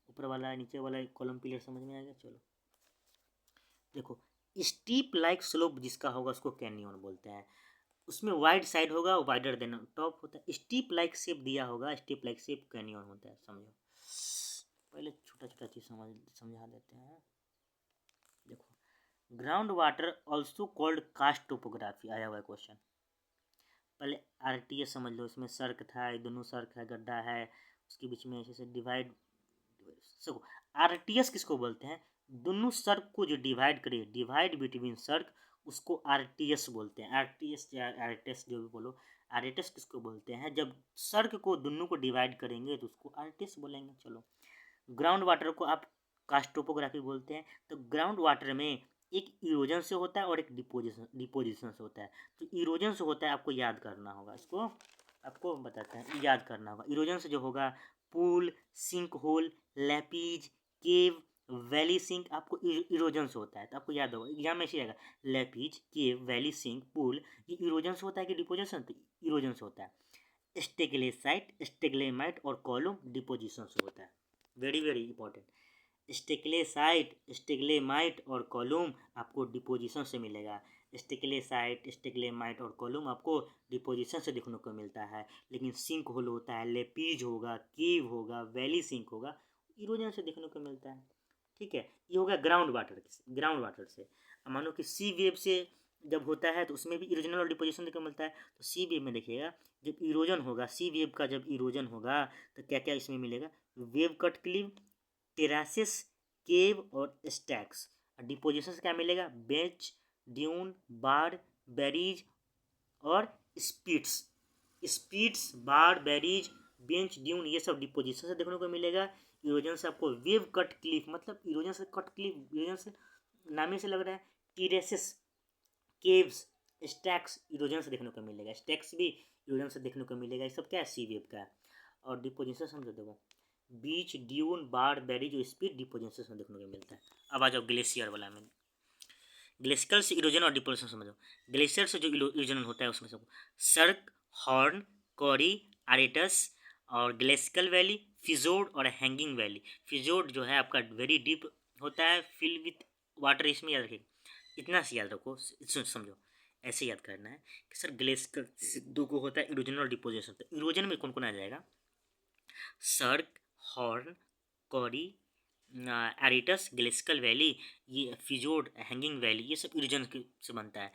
ऊपर वाला नीचे वाला कॉलम पिलर समझ में आ गया। चलो देखो, स्टीप लाइक स्लोप जिसका होगा उसको कैनियन बोलते हैं। उसमें वाइड साइड होगा, वाइडर देन टॉप होता है। स्टीप लाइक शेप दिया होगा, स्टीप लाइक शेप कैनियन होता है। समझो, पहले छोटा छोटा चीज समझा देते हैं। देखो, ground water also called karst topography आया हुआ है क्वेश्चन। पहले RTS समझ लो, इसमें सर्क था, दोनों सर्क है, गड्ढा है, उसके बीच में ऐसे डिवाइड। सो RTS किसको बोलते हैं? दोनों सर्क को जो डिवाइड करे, डिवाइड बिटवीन सर्क, उसको RTS बोलते हैं। RTS या RTS जो भी बोलो, RTS किसको बोलते हैं? जब सर्क को दोनों को डिवाइड करेंगे तो उसको RTS बोलेंगे। चलो, ग्राउंड वाटर को आप कास्ट टोपोग्राफी बोलते हैं। तो ग्राउंड वाटर में एक इरोजन से होता है और एक डिपोजिशन से होता है। तो इरोजन से होता है, आपको याद करना होगा, इसको आपको बताते हैं, याद करना होगा। इरोजन से जो होगा, पूल, सिंक होल, लैपीज, केव, वैली सिंक, आपको इरोजन से होता है। तो आपको याद होगा, एग्जाम में ऐसे आएगा, लैपीज, केव, वैली सिंक, पूल, ये इरोजन से होता है कि डिपोजिशन? तो इरोजन से होता है। स्टेग्लेसाइट, स्टेग्लेमाइट और कॉलम डिपोजिशन से होता है। Very very important. Stalactite, stalagmite और कॉलम आपको डिपोजिशन से मिलेगा। स्टेग्लेसाइट, स्टेग्लेमाइट और कॉलम आपको डिपोजिशन से देखने को मिलता है। लेकिन सिंक होल होता है, लेपीज होगा, कीव होगा, वैली सिंक होगा, इरोजन से देखने को मिलता है। ठीक है, ये हो गया ग्राउंड वाटर से। मानो कि सी वेव से जब होता है तो उसमें भी इरोजन और डिपोजिशन देखने को मिलता है। तो सी वेव में देखिएगा, जब इरोजन होगा, सी वेव का जब इरोजन होगा तो क्या क्या इसमें मिलेगा? वेव कट क्लिव, टेरासिस, केव और स्टैक्स। डिपोजिशन से क्या मिलेगा? बेंच, ड्यून, बार, बैरीज और स्पीड्स। स्पीड्स, बार, बैरीज, बेंच, ड्यून, ये सब डिपोजिशन से देखने को मिलेगा। इरोजन से आपको वेव कट क्लिफ, मतलब इरोजन से कट क्लिफ, इरोजन से नाम ही से लग रहा है। टेरेसिस, केव्स, स्टैक्स इरोजन से देखने को मिलेगा। स्टैक्स भी इरोजन से देखने को मिलेगा। ये सब क्या है? सी वेव का है। और डिपोजिशन समझो, देखो बीच, ड्यून, बार, बैरी जो स्पीड डिपोजिशन से देखने को मिलता है। अब आ जाओ ग्लेशियर वाला में। ग्लेशियर से इरोजन और डिपोजिशन समझो। ग्लेशियर से जो इरोजन होता है उसमें सब सर्क, हॉर्न, कॉरी, आरेटस और ग्लेसिकल वैली, फिजोर्ड और हैंगिंग वैली। फिजोर्ड जो है आपका वेरी डीप होता है, फिल विथ वाटर, इसमें याद रखिए, इतना से याद रखो, समझो, ऐसे याद करना है कि सर ग्लेशियर दो को होता है इरोजन और डिपोजिशन। तो इरोजन में कौन कौन आ जाएगा? सर्क, हॉर्न, कॉरी, एरिटस, ग्लेसिकल वैली, ये फिजोर्ड, हैंगिंग वैली, ये सब इरोजन से बनता है।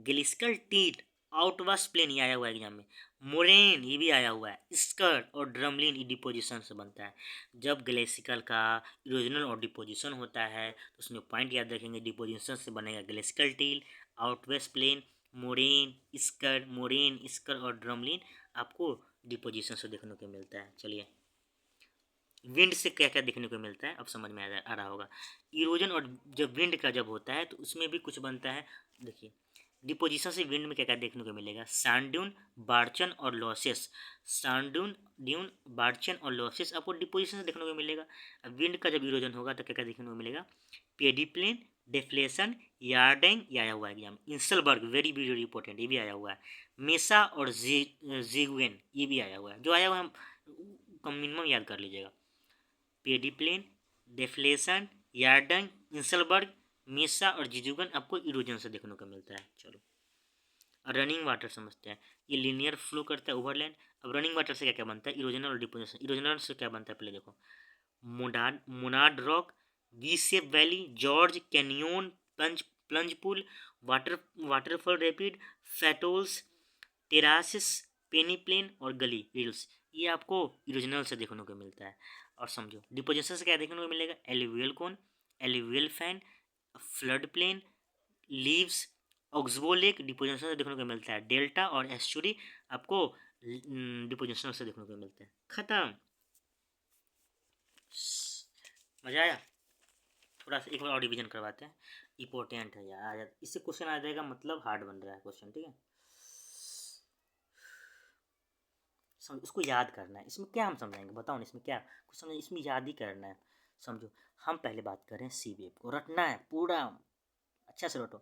ग्लेसिकल टीट, आउटवास प्लेन, ये आया हुआ है एग्जाम में। मोरेन, ये भी आया हुआ है। स्कर्ट और ड्रमलिन, ये डिपोजिशन से बनता है। जब ग्लेसिकल का इरोजनल और डिपोजिशन होता है तो उसमें पॉइंट याद रखेंगे, डिपोजिशन से बनेगा ग्लेसिकल टील, आउटवेस्ट प्लेन, मोरेन, स्कर और ड्रमलिन आपको डिपोजिशन से देखने को मिलता है। चलिए, विंड से क्या क्या देखने को मिलता है अब समझ में आ रहा होगा। इरोजन और जब विंड का जब होता है तो उसमें भी कुछ बनता है। देखिए, डिपोजिशन से विंड में क्या क्या देखने को मिलेगा? सैंड ड्यून, बार्चन और लॉसेस। सैंड ड्यून, बार्चन और लॉसेस आपको डिपोजिशन से देखने को मिलेगा। अब विंड का जब इरोजन होगा तो क्या क्या देखने को मिलेगा? पेडिप्लेन, डेफ्लेशन, यार्डिंग, ये आया हुआ है exam. Inselberg, very very important, ये भी आया हुआ है। मेसा और जेगुएन, ये भी आया हुआ है। जो आया हुआ है हम मिनिमम याद कर लीजिएगा। पेडिप्लेन, डेफ्लेशन, यार्डन, इंसलबर्ग, मेसा और जिजुगन आपको इरोजन से देखने को मिलता है। चलो रनिंग वाटर समझते हैं। ये लीनियर फ्लो करता है ओवरलैंड। अब रनिंग वाटर से क्या क्या बनता है, इरोजनल और डिपोजिशन। इरोजनल से क्या बनता है पहले देखो, monadnock, V shape valley, gorge canyon, plunge plunge pool, waterfall rapid, potholes, terraces, peneplain और गली हिल्स, ये आपको इरोजनल से देखने को मिलता है। और समझो डिपोजिशन से क्या देखने को मिलेगा, alluvial cone, alluvial fan, flood plain, levees, oxbow lake deposition से देखने को मिलता है। डेल्टा और एस्चुरी आपको डिपोजिशन से देखने को मिलता है। खत्म। मजा आया। थोड़ा सा एक बार और रिविजन करवाते हैं, इंपॉर्टेंट है यार, इससे क्वेश्चन आ जाएगा, मतलब हार्ड बन रहा है क्वेश्चन, ठीक है। इसको याद करना है, इसमें क्या हम समझाएंगे बताओ ना, इसमें क्या कुछ समझ, इसमें याद ही करना है। समझो हम पहले बात कर रहे हैं सी वेव को, रटना है पूरा अच्छा से रटो।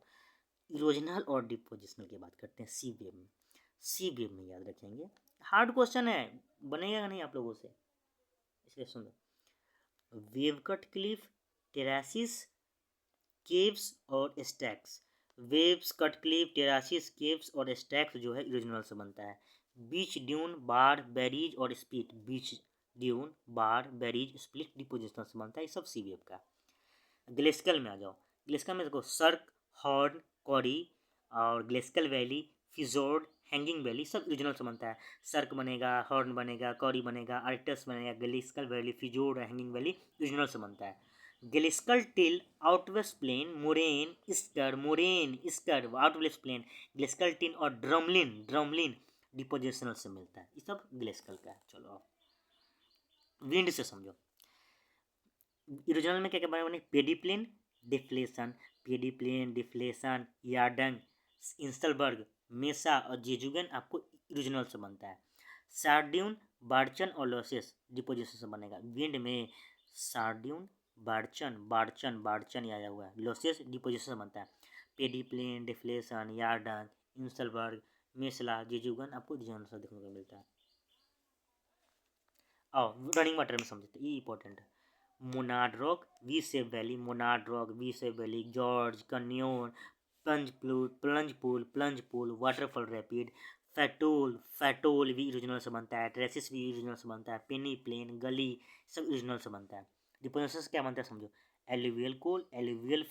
इरोजनल और डिपोजिशनल की बात करते हैं सी वेव में। सी वेव में याद रखेंगे, हार्ड क्वेश्चन है, बनेगा नहीं आप लोगों से, इसलिए सुन लो। Wave cut cliff, terraces, caves और stacks. Waves, cut cliff, terraces, caves और स्टैक्स जो है इरोजनल से बनता है। बीच ड्यून, बार, बैरीज और split, beach dune, bar, barriers, split depositional से बनता है, ये सब सी वेव का। ग्लेस्कल में आ जाओ। ग्लेस्कल में देखो सर्क, हॉर्न, कॉरी और ग्लेस्कल वैली, फिजोर्ड, हैंगिंग वैली सब इरोजनल से बनता है। सर्क बनेगा, हॉर्न बनेगा, कॉरी बनेगा, आर्टस बनेगा, glacial valley, fjord, hanging valley erosional से बनता है। Glacial till, outwash plain, moraine esker outwash plain, glacial till और ड्रमलिन डिपोजिशनल से मिलता है, ये सब ग्लेस्कल का है। चलो विंड से समझो, इरोजनल में क्या क्या बने, पेडिप्लेन, डिफ्लेशन, यार्डंग, इंसलबर्ग, मेसा और जेजुगन आपको इरोजनल से बनता है। सार्ड्यून, बार्चन और लॉसेस डिपोजिशन से बनेगा। विंड में सार्ड्यून, बार्चन आया हुआ है, लॉसेस डिपोजिशन से बनता है। पेडिप्लेन, डिफ्लेशन, यार्डंग, इंसलबर्ग, मेसला, जेजुगन आपको इरोजनल से देखने को मिलता है। और रनिंग वाटर में समझते, ये इंपॉर्टेंट है। Monadnock, V shape valley, gorge canyon, plunge pool, waterfall rapid, pothole भी ओरिजिनल से बनता है, ट्रेसिस भी ओरिजिनल से बनता है, पेनी प्लेन, गली सब ओरिजिनल से बनता है। डिपोजिशन से क्या बनता है समझो, एलुवियल कोल, एलुवियल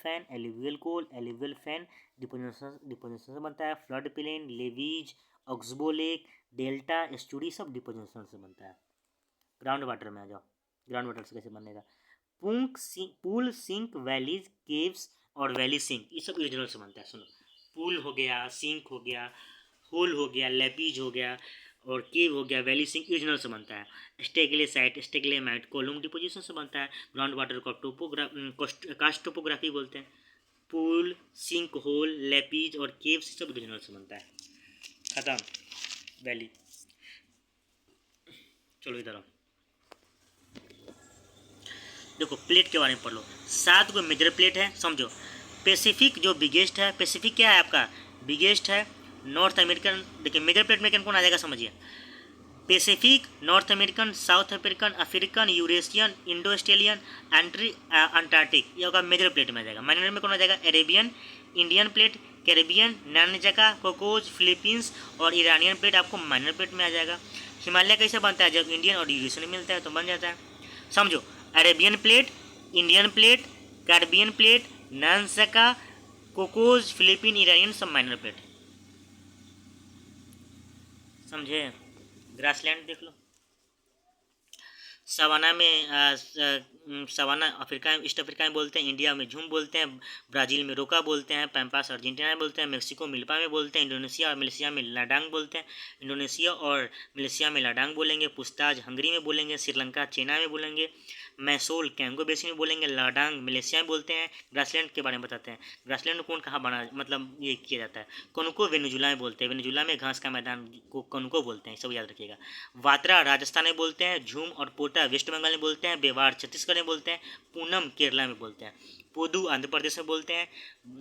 फैन डिपोजिशन से बनता है। Flood plain, levies, oxbow lake, delta, estuary सब डिपोजिशन से बनता है। ग्राउंड वाटर में आ जाओ, ग्राउंड वाटर से कैसे बनेगा, पूल, सिंक, वैलीज, केव्स और वैली सिंक, ये सब ओरिजिनल से बनता है। सुनो, पूल हो गया, सिंक हो गया, होल हो गया, लेपीज हो गया और केव हो गया, वैली सिंक ओरिजिनल से बनता है। स्टेग्लेमाइट कोलम डिपोजिशन से बनता है। ग्राउंड वाटर को कास्ट टोपोग्राफी बोलते हैं। पूल, सिंक, होल, लेपीज और केव्स सब ओरिजिनल से बनता है। खत्म। वैली। चलो इधर आओ, देखो प्लेट के बारे में पढ़ लो। 7 गो मेजर प्लेट है समझो। पैसिफिक जो बिगेस्ट है, पैसिफिक क्या है आपका, बिगेस्ट है। नॉर्थ अमेरिकन, देखिए मेजर प्लेट में कौन आ जाएगा समझिए, Pacific, north American, south African, African, Eurasian, Indo Australian, Antarctic, ये होगा मेजर प्लेट में आ जाएगा। माइनर में कौन आ जाएगा, Arabian, Indian plate, Caribbean, Nazca, Cocos, Philippines और ईरानियन प्लेट आपको माइनर प्लेट में आ जाएगा। हिमालय कैसे बनता है, जब इंडियन और यूरेशियन मिलता है तो बन जाता है। समझो, Arabian plate, Indian plate, Caribbean plate, Nazca, Cocos, Philippine, Iranian सब माइनर प्लेट। समझे। ग्रासलैंड देख लो, सवाना में सवाना अफ्रीका में, ईस्ट अफ्रीका में बोलते हैं, इंडिया में झूम बोलते हैं, ब्राज़ील में रोका बोलते हैं, पैम्पास अर्जेंटीना में बोलते हैं, मेक्सिको मिल्पा में बोलते हैं, इंडोनेशिया और मलेशिया में लाडांग बोलते हैं, इंडोनेशिया और मलेशिया में लाडांग बोलेंगे, पुस्ताज हंगरी में बोलेंगे, श्रीलंका चीना में बोलेंगे, मैसोल कैंगो बेसिन में बोलेंगे, लाडांग मलेशिया में बोलते हैं। ग्रासलैंड के बारे में बताते हैं, ग्रासलैंड कौन कहाँ बना, मतलब ये किया जाता है। कनुको वेनेजुला में बोलते हैं, वेनेजुला में घास का मैदान को कनुको बोलते हैं, सब याद रखिएगा। वात्रा राजस्थान में बोलते हैं, झूम और पोटा वेस्ट बंगाल में बोलते हैं, बेवार छत्तीसगढ़ में बोलते हैं, पूनम केरला में बोलते हैं, पोदू आंध्र प्रदेश में बोलते हैं,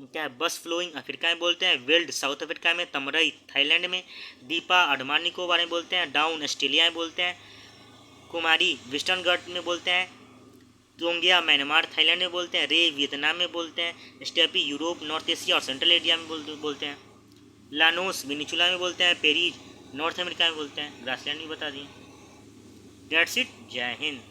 क्या बस फ्लोइंग अफ्रीका में बोलते हैं, वेल्ड साउथ अफ्रीका में, तमरई थाईलैंड में, दीपा अंडमान निकोबार में बोलते हैं, डाउन ऑस्ट्रेलिया में बोलते हैं, कुमारी वेस्टर्न घाट में बोलते हैं, तोंगिया म्यांमार थाईलैंड में बोलते हैं, रे वियतनाम में बोलते हैं, स्टेपी यूरोप नॉर्थ एशिया और सेंट्रल एशिया में बोलते हैं, लानोस वेनिजुला में बोलते हैं, पेरिज नॉर्थ अमेरिका में बोलते हैं, ग्रासलैंड भी बता दिए। डेट्स इट, जय हिंद।